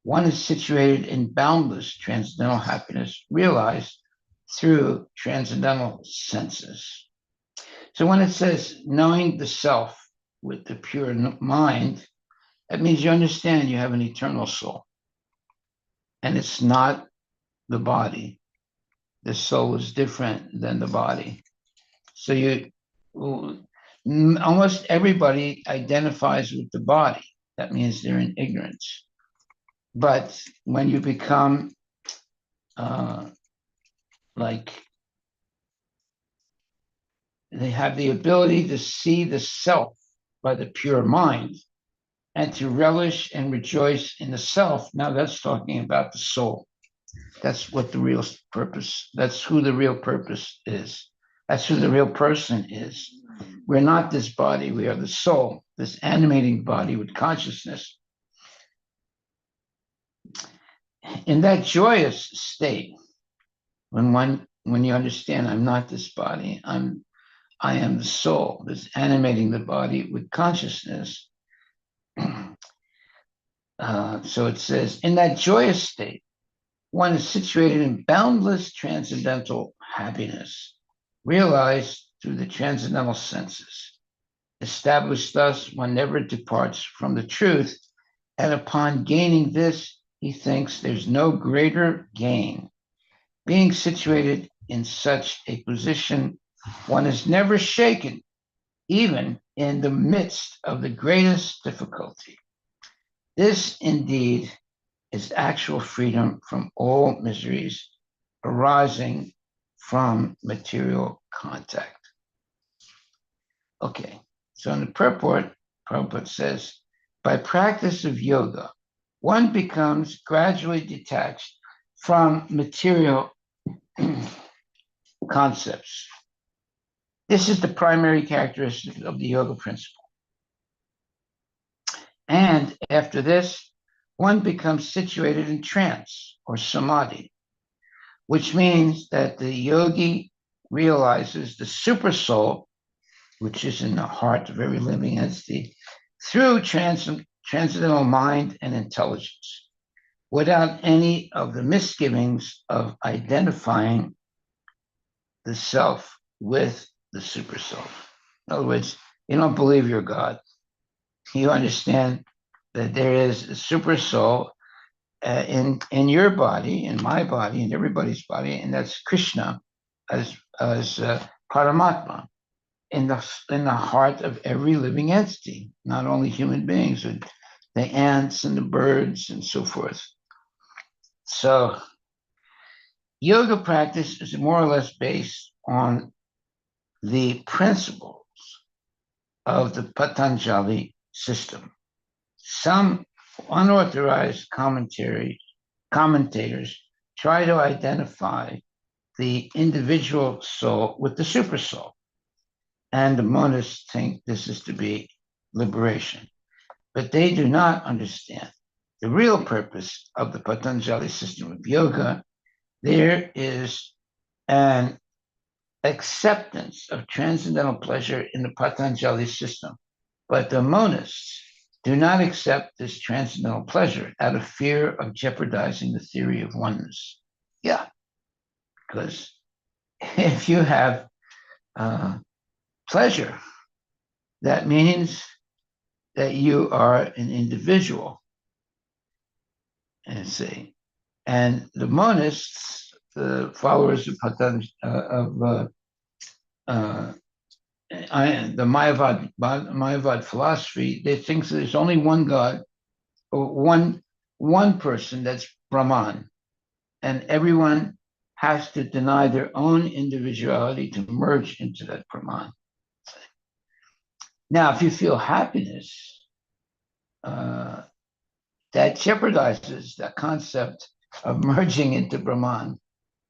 one is situated in boundless transcendental happiness realized through transcendental senses. So when it says knowing the self with the pure mind, that means you understand you have an eternal soul. And it's not the body. The soul is different than the body. So almost everybody identifies with the body. That means they're in ignorance. But when you become like they have the ability to see the self by the pure mind and to relish and rejoice in the self. Now that's talking about the soul. That's what the real purpose, that's who the real purpose is. That's who the real person is. We're not this body, we are the soul, this animating body with consciousness. In that joyous state, when you understand I'm not this body, I am the soul, this animating the body with consciousness. So it says, in that joyous state, one is situated in boundless transcendental happiness, realized through the transcendental senses. Established thus, one never departs from the truth, and upon gaining this, he thinks there's no greater gain. Being situated in such a position, one is never shaken, even in the midst of the greatest difficulty. This indeed is actual freedom from all miseries arising from material contact. Okay, so in the purport, Prabhupada says, by practice of yoga, one becomes gradually detached from material concepts. This is the primary characteristic of the yoga principle. And after this, one becomes situated in trance or samadhi, which means that the yogi realizes the super soul, which is in the heart of every living entity, through transcendental mind and intelligence, without any of the misgivings of identifying the self with the super soul. In other words, you don't believe you're God. You understand that there is a super soul in your body, in my body, in everybody's body, and that's Krishna as Paramatma in the heart of every living entity, not only human beings, but the ants and the birds and so forth. So yoga practice is more or less based on the principles of the Patanjali system. Some unauthorized commentators try to identify the individual soul with the super soul. And the monists think this is to be liberation. But they do not understand the real purpose of the Patanjali system of yoga. There is an acceptance of transcendental pleasure in the Patanjali system, but the monists do not accept this transcendental pleasure out of fear of jeopardizing the theory of oneness. Yeah, because if you have pleasure, that means that you are an individual. And see, and the monists, the followers of the Mayavad philosophy, they think that there's only one God, or one person, that's Brahman, and everyone has to deny their own individuality to merge into that Brahman. Now, if you feel happiness, that jeopardizes the concept of merging into Brahman,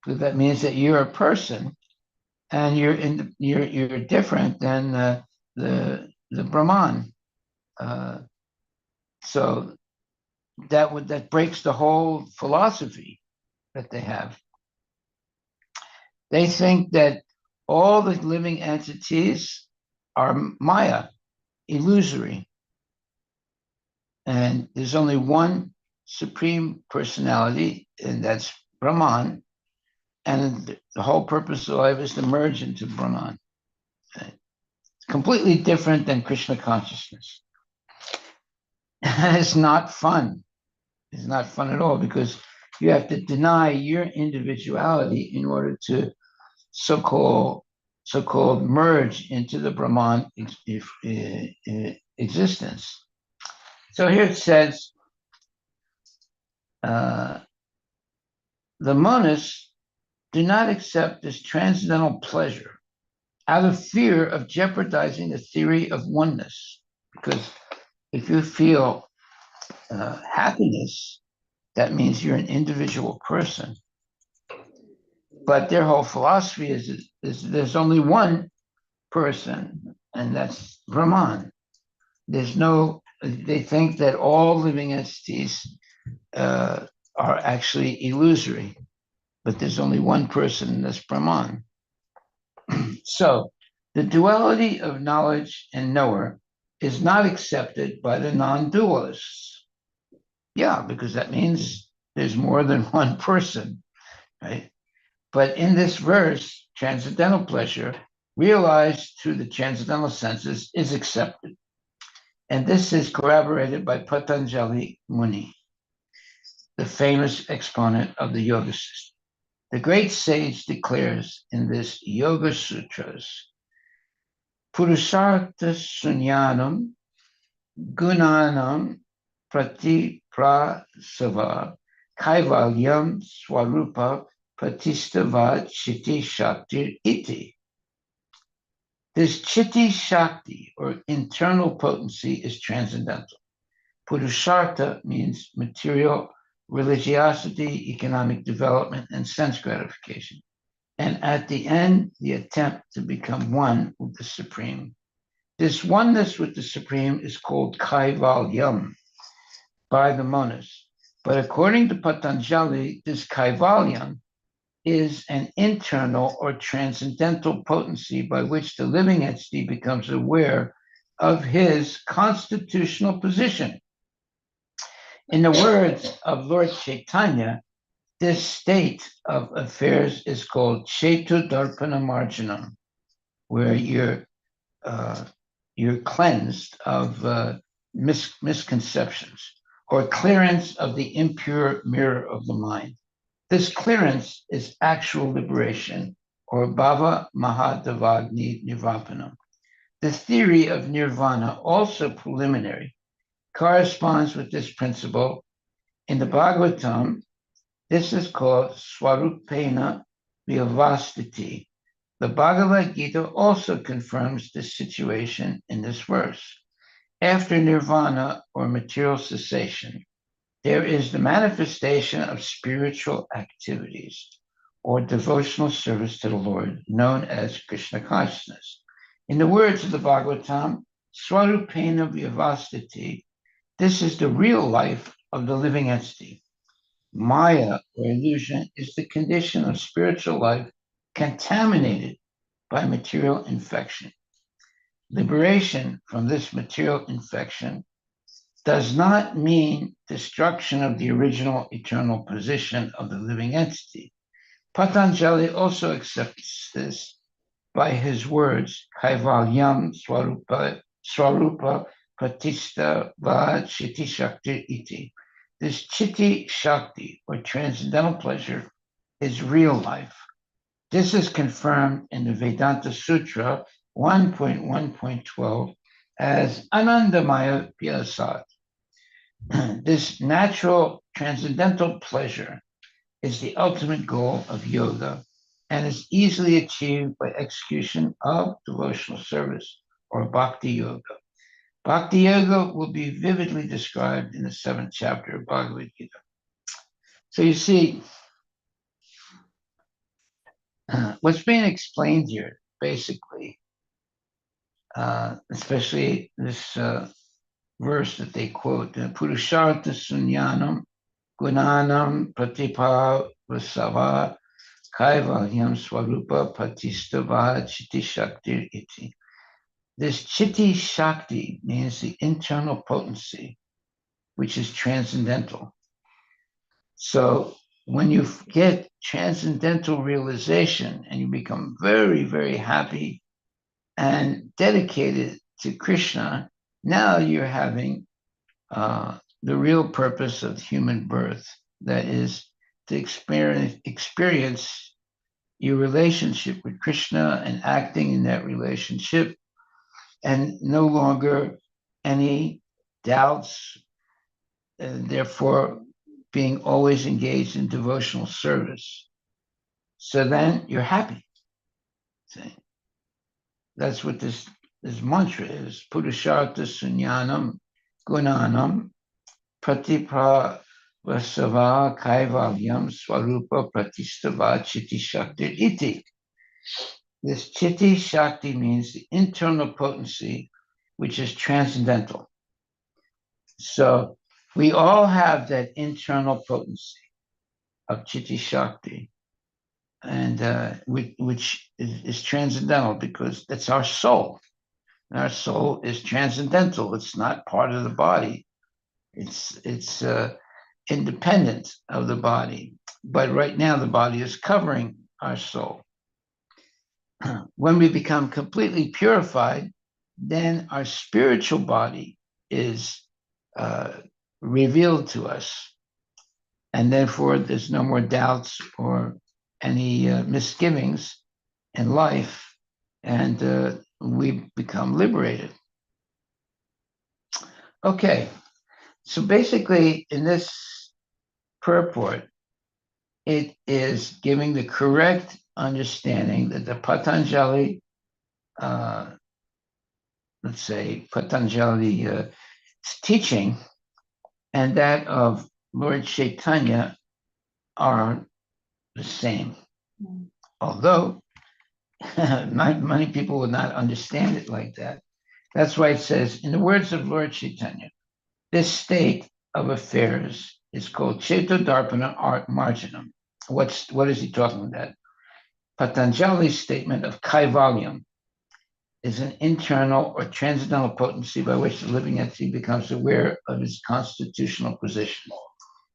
because that means that you're a person and you're different than the Brahman. So that breaks the whole philosophy that they have. They think that all the living entities are Maya, illusory, and there's only one supreme personality, and that's Brahman. And the whole purpose of life is to merge into Brahman. It's completely different than Krishna consciousness. And it's not fun. It's not fun at all, because you have to deny your individuality in order to so-called merge into the Brahman existence. So here it says, the monists do not accept this transcendental pleasure out of fear of jeopardizing the theory of oneness. Because if you feel happiness, that means you're an individual person. But their whole philosophy is there's only one person, and that's Brahman. They think that all living entities are actually illusory, but there's only one person, and that's Brahman. So the duality of knowledge and knower is not accepted by the non-dualists. Yeah, because that means there's more than one person, right? But in this verse, transcendental pleasure, realized through the transcendental senses, is accepted. And this is corroborated by Patanjali Muni, the famous exponent of the Yoga system. The great sage declares in this Yoga Sutras, Purushartha Sunyanam Gunanam Pratiprasava Kaivalyam Swarupa Pratistava Chitti Shakti Iti. This Chitti Shakti, or internal potency, is transcendental. Purushartha means material religiosity, economic development, and sense gratification. And at the end, the attempt to become one with the Supreme. This oneness with the Supreme is called Kaivalyam by the monists. But according to Patanjali, this Kaivalyam is an internal or transcendental potency by which the living entity becomes aware of his constitutional position. In the words of Lord Chaitanya, this state of affairs is called Chetu Darpana Marjanam, where you're cleansed of misconceptions, or clearance of the impure mirror of the mind. This clearance is actual liberation, or Bhava Mahadavagni Nirvapanam. The theory of nirvana, also preliminary, corresponds with this principle. In the Bhagavatam, this is called Swarupena Vyavastiti. The Bhagavad Gita also confirms this situation in this verse. After nirvana, or material cessation, there is the manifestation of spiritual activities or devotional service to the Lord, known as Krishna consciousness. In the words of the Bhagavatam, Swarupena Vyavastiti, this is the real life of the living entity. Maya, or illusion, is the condition of spiritual life contaminated by material infection. Liberation from this material infection does not mean destruction of the original eternal position of the living entity. Patanjali also accepts this by his words, Kaivalyam Swarupa Pratista Va Chitti Shakti Iti. This Chitti Shakti, or transcendental pleasure, is real life. This is confirmed in the Vedanta Sutra 1.1.12 as Anandamaya Vyasat. This natural transcendental pleasure is the ultimate goal of yoga and is easily achieved by execution of devotional service or Bhakti Yoga. Bhakti Yoga will be vividly described in the 7th chapter of Bhagavad Gita. So you see, what's being explained here, basically, especially this verse that they quote, Purushartha Sunyanam Gunanam Pratipa Vasava Kaivalyam Swarupa Patistava Chitti Shakti Iti. This Chitti Shakti means the internal potency, which is transcendental. So when you get transcendental realization and you become very, very happy and dedicated to Krishna, now you're having the real purpose of human birth, that is to experience your relationship with Krishna and acting in that relationship, and no longer any doubts, and therefore being always engaged in devotional service. So then you're happy. See? That's what this mantra is. Purushartha Sunyanam Gunanam Pratipra Vasava Kaivalyam Swarupa Pratistava Chitti Shakti Iti. This Chitti Shakti means the internal potency, which is transcendental. So we all have that internal potency of Chitti Shakti, and which is transcendental because it's our soul. And our soul is transcendental. It's not part of the body. It's independent of the body. But right now, the body is covering our soul. When we become completely purified, then our spiritual body is revealed to us. And therefore, there's no more doubts or any misgivings in life, and we become liberated. Okay, so basically, in this purport, it is giving the correct understanding that the Patanjali, let's say Patanjali teaching and that of Lord Chaitanya are the same. Although many people would not understand it like that. That's why it says, in the words of Lord Chaitanya, this state of affairs is called Cheto Darpana Art Marjanam. What is he talking about? Patanjali's statement of Kaivalyam is an internal or transcendental potency by which the living entity becomes aware of its constitutional position.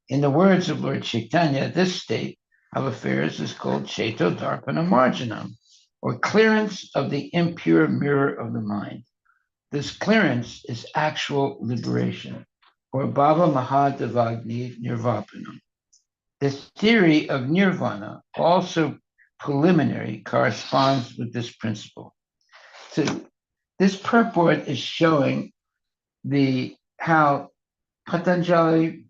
In the words of Lord Chaitanya, this state of affairs is called Cheto Darpana Marjanam, or clearance of the impure mirror of the mind. This clearance is actual liberation, or Bhava Mahadevagni Nirvapanam. The theory of nirvana, also preliminary, corresponds with this principle. So this purport is showing how Patanjali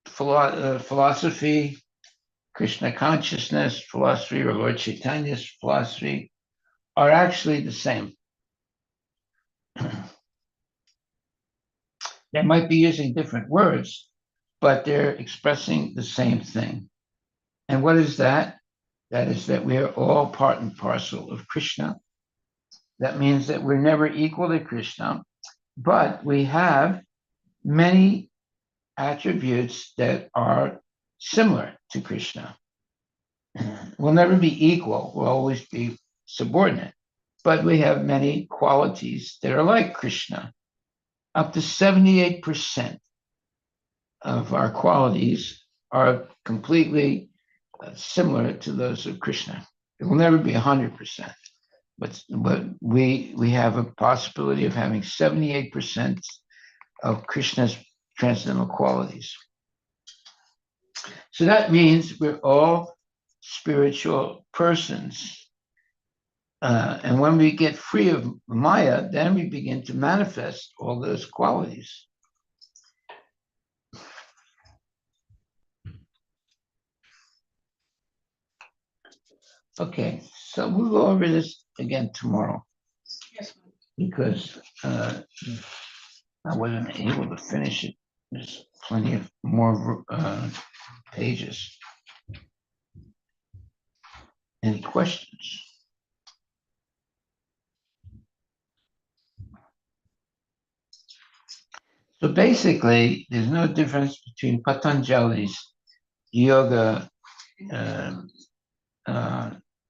philosophy, Krishna consciousness philosophy, or Lord Chaitanya's philosophy are actually the same. They might be using different words, but they're expressing the same thing. And what is that? That is that we are all part and parcel of Krishna. That means that we're never equal to Krishna, but we have many attributes that are similar to Krishna. We'll never be equal, we'll always be subordinate, but we have many qualities that are like Krishna. Up to 78% of our qualities are completely similar to those of Krishna. It will never be 100%, but we have a possibility of having 78% of Krishna's transcendental qualities. So that means we're all spiritual persons. And when we get free of Maya, then we begin to manifest all those qualities. Okay, so we'll go over this again tomorrow. because I wasn't able to finish it. There's plenty of more pages. Any questions? So basically, there's no difference between Patanjali's yoga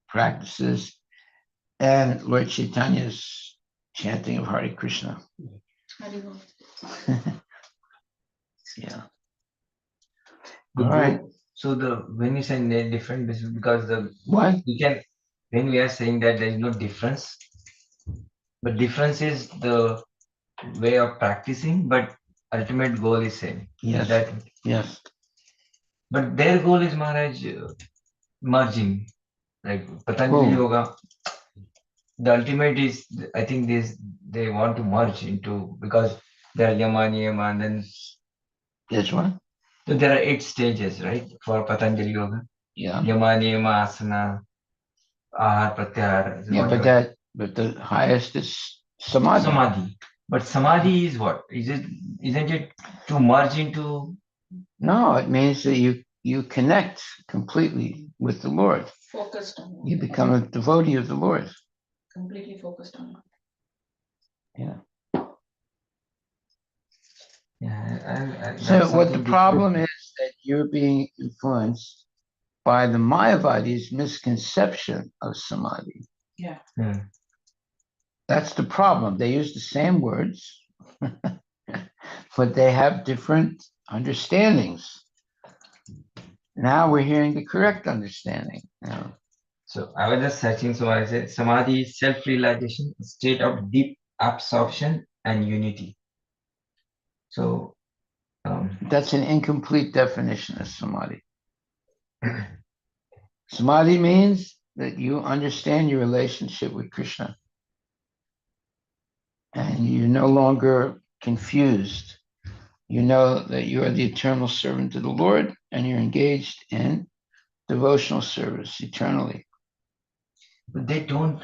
practices and Lord Chaitanya's chanting of Hare Krishna. Harivilas. Yeah. The All right. So when you say they're different, this is because What? when we are saying that there is no difference, but difference is the way of practicing, but ultimate goal is same. Yes. That, Yes. but their goal is Maharaj merging, like Patanjali Who? Yoga. The ultimate is, I think they want to merge into, because there are Yama, Niyama, and then This one? so there are 8 stages, right, for Patanjali Yoga. Yeah. Yama, Niyama, Asana, Ahar, Pratyahar. Yeah, whatever. but the highest is samadhi. Samadhi. But samadhi is what? Isn't it to merge into? No, it means that you connect completely with the Lord. Focused on You God. become a devotee of the Lord. Completely focused on God. Yeah. Yeah. So what the problem is that you're being influenced by the Mayavadi's misconception of samadhi. Yeah. That's the problem. They use the same words, but they have different understandings. Now we're hearing the correct understanding. Now, So I was just searching, so I said samadhi is self-realization, a state of deep absorption and unity. So that's an incomplete definition of samadhi. Samadhi means that you understand your relationship with Krishna and you're no longer confused. You know that you are the eternal servant of the Lord and you're engaged in devotional service eternally. but they don't,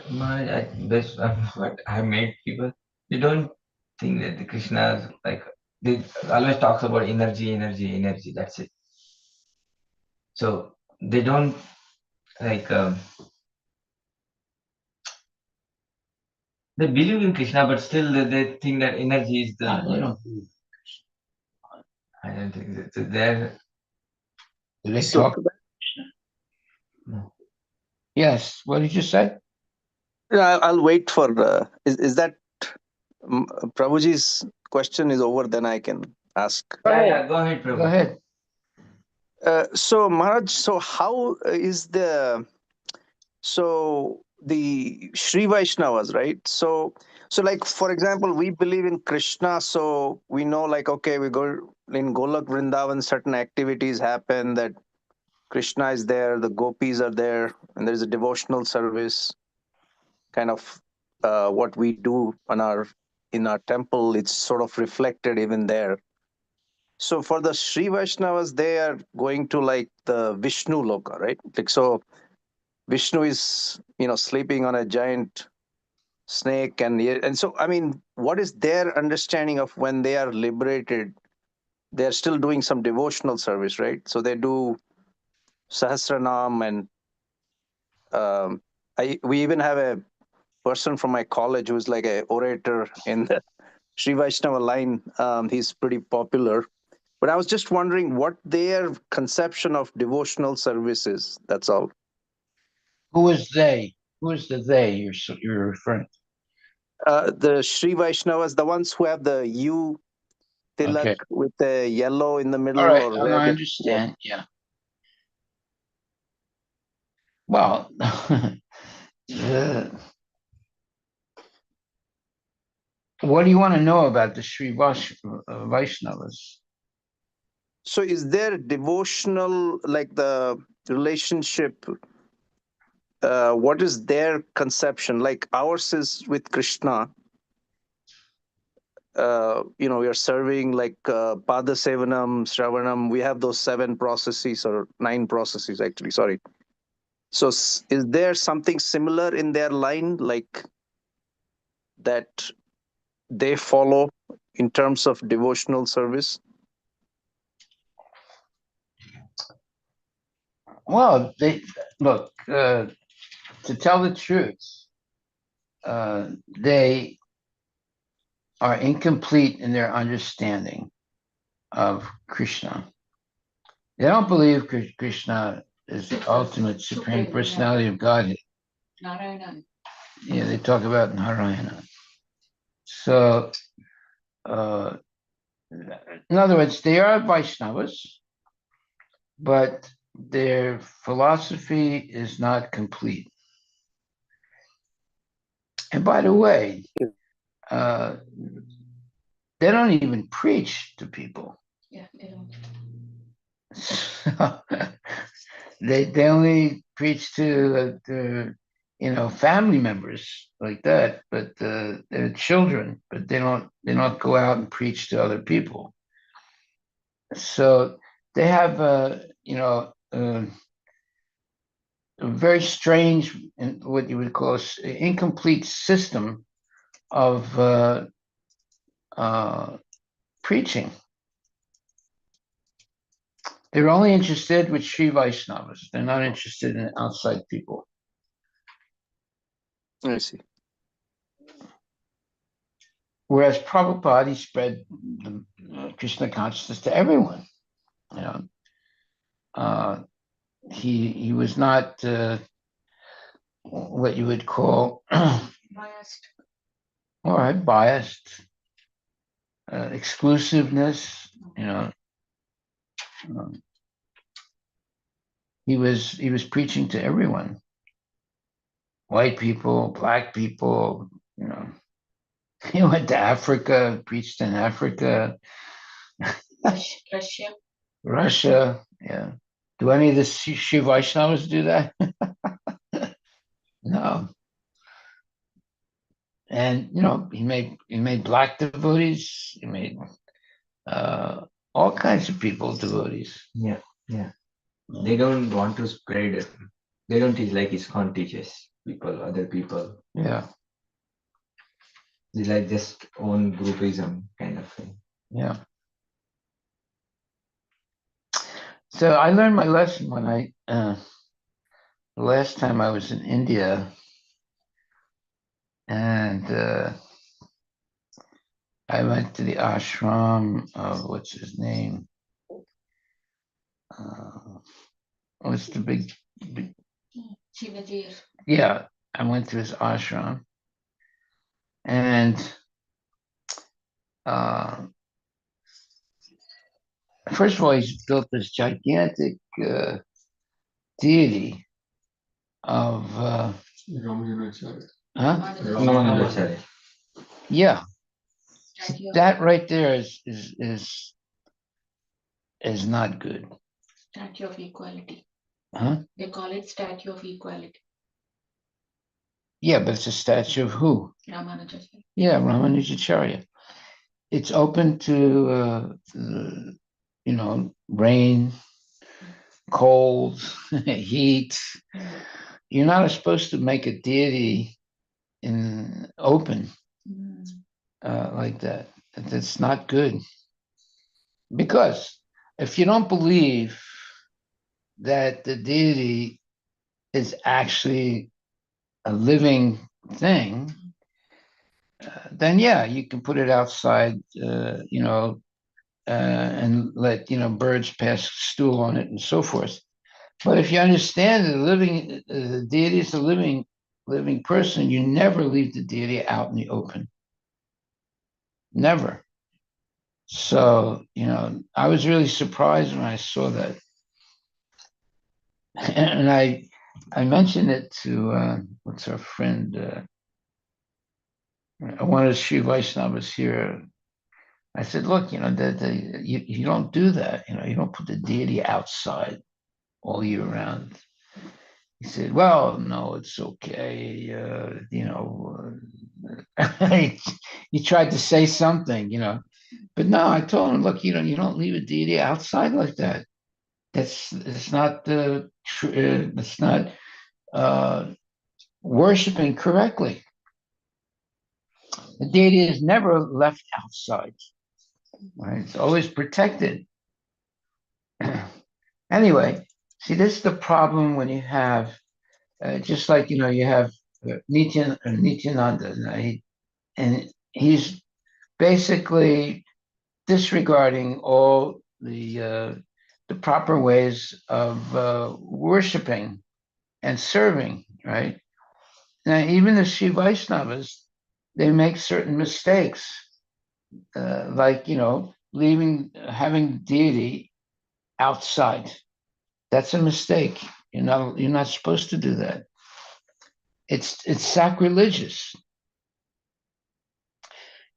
this what I made people, they don't think that the Krishna is like, they always talks about energy, energy, energy, that's it. So they don't like, they believe in Krishna, but still they think that energy is the. They don't believe. I don't think that. So they're. Do they So talk? No. Yes. What did you say? yeah, I'll wait for. Is that Prabhuji's question is over? Then I can ask. Yeah, go ahead, Prabhu. Go ahead. So Maharaj, so how is the Sri Vaishnavas, right? So like for example, we believe in Krishna, so we know like okay, we go in Golak Vrindavan, certain activities happen that Krishna is there, the gopis are there, and there's a devotional service, kind of what we do in our temple. It's sort of reflected even there. So for the Sri Vaishnavas, they are going to like the Vishnu Loka, right? Like so, Vishnu is sleeping on a giant snake, and so I mean, what is their understanding of when they are liberated? They're still doing some devotional service, right? So they do Sahasranam, and we even have a person from my college who's like a orator in the Sri Vaishnava line. He's pretty popular. But I was just wondering what their conception of devotional service is. That's all. Who is they? Who is the they you're referring to? The Sri Vaishnavas, the ones who have the U tilak Okay. with the yellow in the All middle right. or I red. understand. Yeah. Well, what do you want to know about the Sri Vaishnavas? So is there devotional, like the relationship? What is their conception? Like ours is with Krishna. We are serving like Pada Sevanam, Shravanam. We have those 7 processes or 9 processes, actually. Sorry. So is there something similar in their line? Like that they follow in terms of devotional service? Well, they look, to tell the truth, they are incomplete in their understanding of Krishna. They don't believe Krishna is the ultimate supreme personality of Godhead. Narayana. Yeah, they talk about Narayana. So, in other words, they are Vaishnavas, but their philosophy is not complete. And by the way, they don't even preach to people. Yeah, they don't. They only preach to their family members like that, but their children, but they don't go out and preach to other people. So they have a very strange, what you would call incomplete system of preaching. They're only interested with Sri Vaishnavas. They're not interested in outside people. I see. Whereas Prabhupada, he spread the Krishna consciousness to everyone. He was not what you would call Biased. all right, biased, exclusiveness. He was preaching to everyone, white people, black people. He went to Africa, preached in Africa, Russia. Russia. Yeah. Do any of the Sri Vaishnavas do that? No. And he made black devotees. He made all kinds of people devotees. Yeah. They don't want to spread it. They don't teach like ISKCON teaches people, other people. Yeah. They like just own groupism kind of thing. Yeah. So I learned my lesson when the last time I was in India, and I went to the ashram of what's his name? What's the big? Shivaji. Yeah, I went to his ashram, and first of all, he's built this gigantic deity of huh? Ramanujacharya. Yeah, Statue of- that right there is not good. Statue of equality. Huh? They call it Statue of Equality. Yeah, but it's a statue of who? Ramanujacharya. Yeah, Ramanujacharya. It's open to rain, cold, heat. You're not supposed to make a deity in open like that. That's not good. Because if you don't believe that the deity is actually a living thing, then yeah, you can put it outside, and let birds pass stool on it and so forth. But if you understand that the deity is a living person, you never leave the deity out in the open. Never. So I was really surprised when I saw that, and I mentioned it to what's our friend, one of the Sri Vaishnavas here. I said, look, you don't do that. You don't put the deity outside all year round. He said, well, no, it's okay. He tried to say something, but no, I told him, look, you don't leave a deity outside like that. It's not it's not worshiping correctly. The deity is never left outside, right? It's always protected. Anyway, see, this is the problem when you have, just like, you have Nityananda, and he's basically disregarding all the proper ways of worshiping and serving, right? Now, even the Shiva Vaishnavas, they make certain mistakes, like having deity outside. That's a mistake. You're not supposed to do that. It's sacrilegious.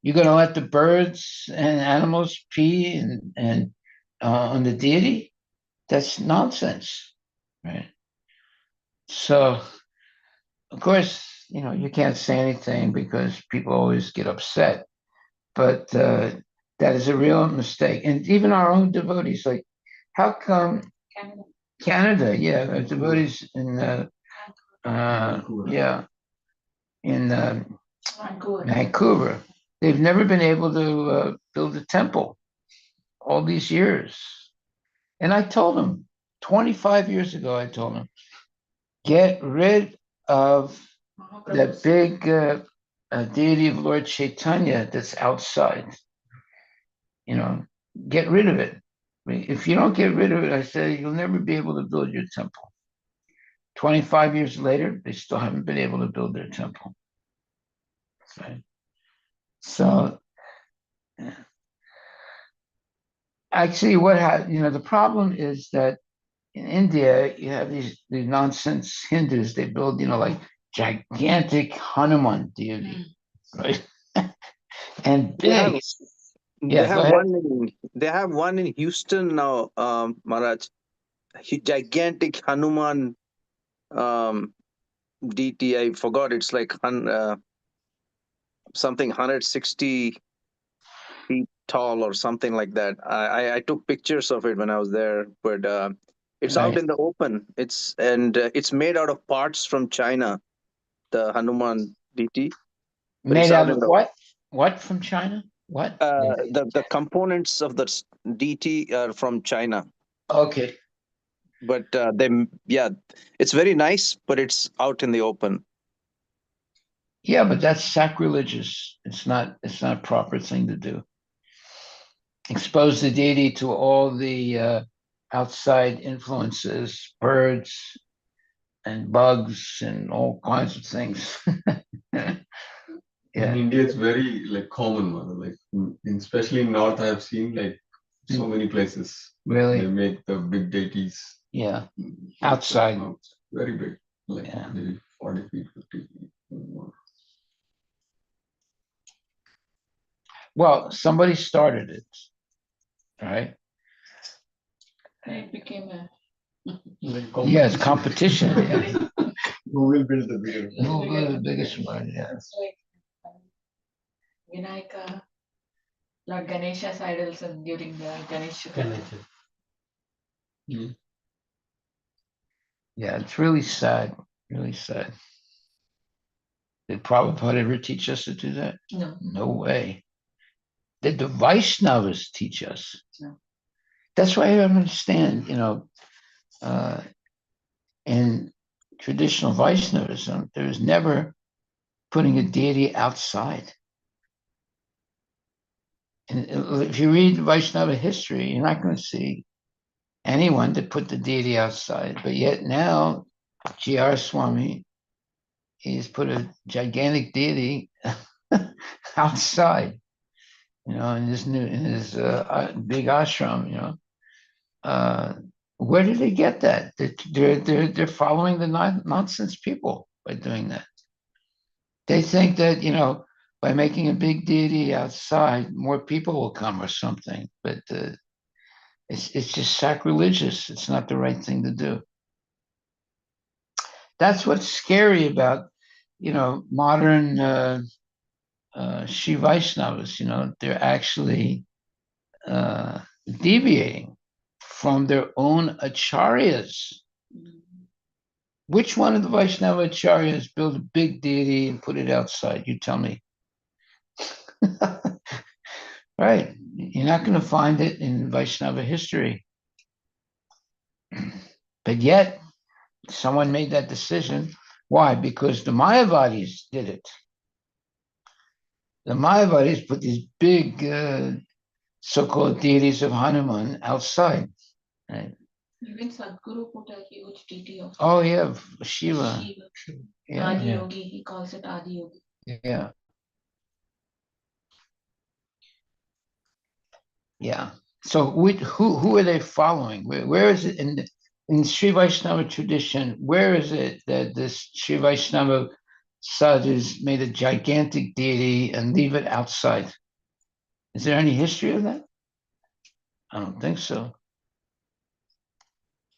You're going to let the birds and animals pee and on the deity? That's nonsense, right? So, of course, you can't say anything because people always get upset. But that is a real mistake. And even our own devotees, like, how come Canada, yeah, devotees in, yeah, in Vancouver, they've never been able to build a temple all these years. And I told them 25 years ago, I told them, get rid of that big deity of Lord Chaitanya that's outside. Get rid of it. If you don't get rid of it, I say, you'll never be able to build your temple. 25 years later, they still haven't been able to build their temple. Right? So, actually, the problem is that in India, you have these nonsense Hindus. They build, like gigantic Hanuman deity, right? And They have big. Yeah, go ahead. they have one in Houston now, Maharaj. Gigantic Hanuman DT. I forgot. It's like something 160 feet tall or something like that. I took pictures of it when I was there, but it's out Right. in the open. It's made out of parts from China. The Hanuman DT, but it's Made out out in of the what? What from China? What? the components of the DT are from China. Okay. But it's very nice, but it's out in the open. Yeah, but that's sacrilegious. It's not a proper thing to do. Expose the deity to all the outside influences, birds and bugs and all kinds of things. In Yeah, India, it's very like common, like especially in North, I have seen like so many places they really. make the big deities Yeah, like, outside. very big, like Yeah. maybe 40 feet, 50 feet. More. Well, somebody started it, right? It became a Yeah, it's competition. Yeah. Who will build the bigger? Who will be the biggest one? Yeah. it's like Vinayaka, Lord Ganesha's idols during the Ganesh Chaturthi. Yeah, it's really sad. Really sad. Did Prabhupada ever teach us to do that? No. No way. Did the Vaishnavas teach us? No. That's why I don't understand, in traditional Vaishnavism, there was never putting a deity outside. And if you read Vaishnava history, you're not going to see anyone that put the deity outside. But yet now, G.R. Swami, he's put a gigantic deity outside, in his big ashram, where did they get that? They're following the nonsense people by doing that. They think that, by making a big deity outside, more people will come or something. But it's just sacrilegious. It's not the right thing to do. That's what's scary about, modern Shiva Vaishnavas. They're actually deviating from their own acharyas. Which one of the Vaishnava acharyas built a big deity and put it outside? You tell me. Right. You're not going to find it in Vaishnava history. But yet, someone made that decision. Why? Because the Mayavadis did it. The Mayavadis put these big so-called deities of Hanuman outside. Right? Even Sadhguru put a huge deity of Oh, yeah, Shiva. Shiva. Yeah, Adi Yogi, he calls it Adi Yogi. yeah, yeah. So who are they following? Where is it in Sri Vaishnava tradition? Where is it that this Sri Vaishnava sadhus made a gigantic deity and leave it outside? Is there any history of that? I don't think so.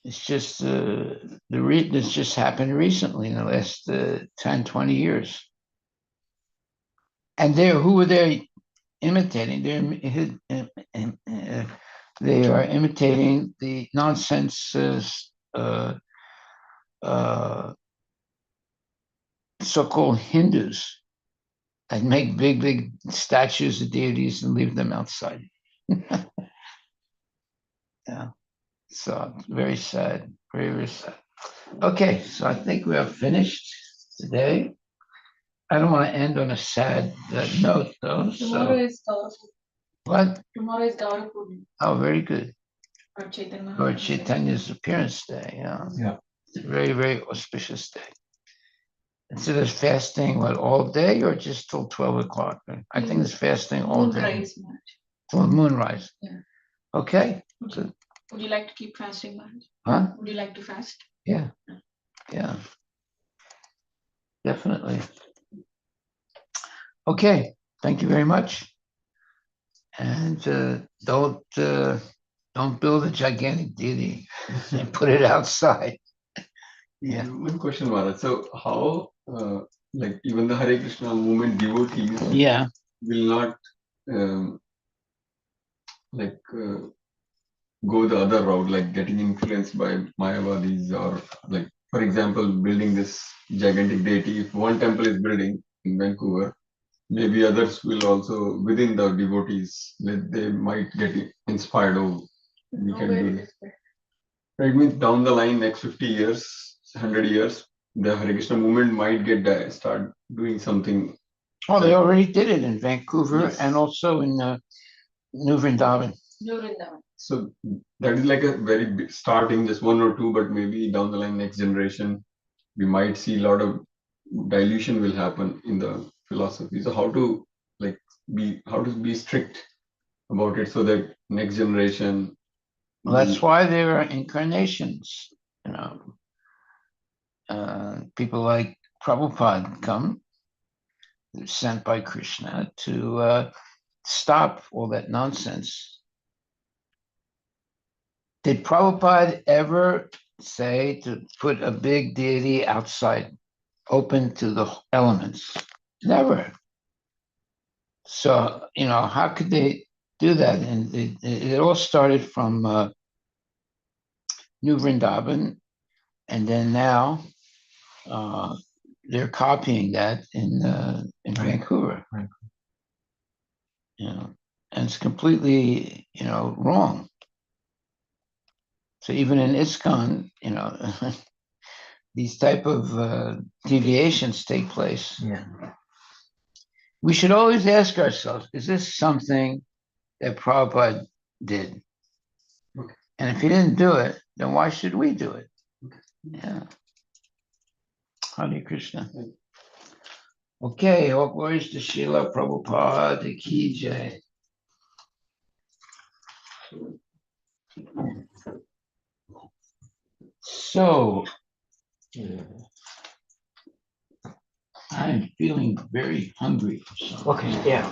It's just this just happened recently in the last 10, 20 years. And who are they imitating? They are imitating the nonsense so-called Hindus that make big statues of deities and leave them outside. Yeah. So very sad, very sad. Okay, so I think we are finished today. I don't want to end on a sad note, though. Tomorrow So is Gaurav. what? Tomorrow is Gaurav Purnima. Oh, very good. Lord Chaitanya. Lord Chaitanya's appearance day. Yeah. Yeah. It's a very auspicious day. Instead of fasting, what, all day or just till 12 o'clock? I think it's fasting all day. Moonrise, Maharaj. Till moonrise. Yeah. Okay. Good. Would you like to keep fasting, Maharaj? Huh? Would you like to fast? Yeah. Yeah. Definitely. Okay. Thank you very much. And don't build a gigantic deity and put it outside. Yeah. One question, Maharaj. So how, like even the Hare Krishna movement devotees Yeah. will not um, like go the other route, like getting influenced by Mayavadis or like, for example, building this gigantic deity. If one temple is building in Vancouver, maybe others will also within the devotees that they might get inspired. Oh, we can do this. It means down the line, next 50 years, 100 years, the Hare Krishna movement might start doing something. Oh, they already did it in Vancouver Yes. and also in New Vrindavan. So that is like a very big starting, just one or two, but maybe down the line, next generation, we might see a lot of dilution will happen in the philosophy. So how to be strict about it so that next generation. Well, that's why there are incarnations. You know, people like Prabhupada come, sent by Krishna to stop all that nonsense. Did Prabhupada ever say to put a big deity outside, open to the elements? Never. So, how could they do that? And it all started from New Vrindavan, and then now they're copying that in Vancouver. Right. And it's completely wrong. So even in ISKCON, these type of deviations take place. Yeah. We should always ask ourselves, is this something that Prabhupada did? Okay. And if he didn't do it, then why should we do it? Okay. Yeah. Hare Krishna. Okay, all glories to Srila Prabhupada Ki Jai. So, I'm feeling very hungry. Okay. Yeah.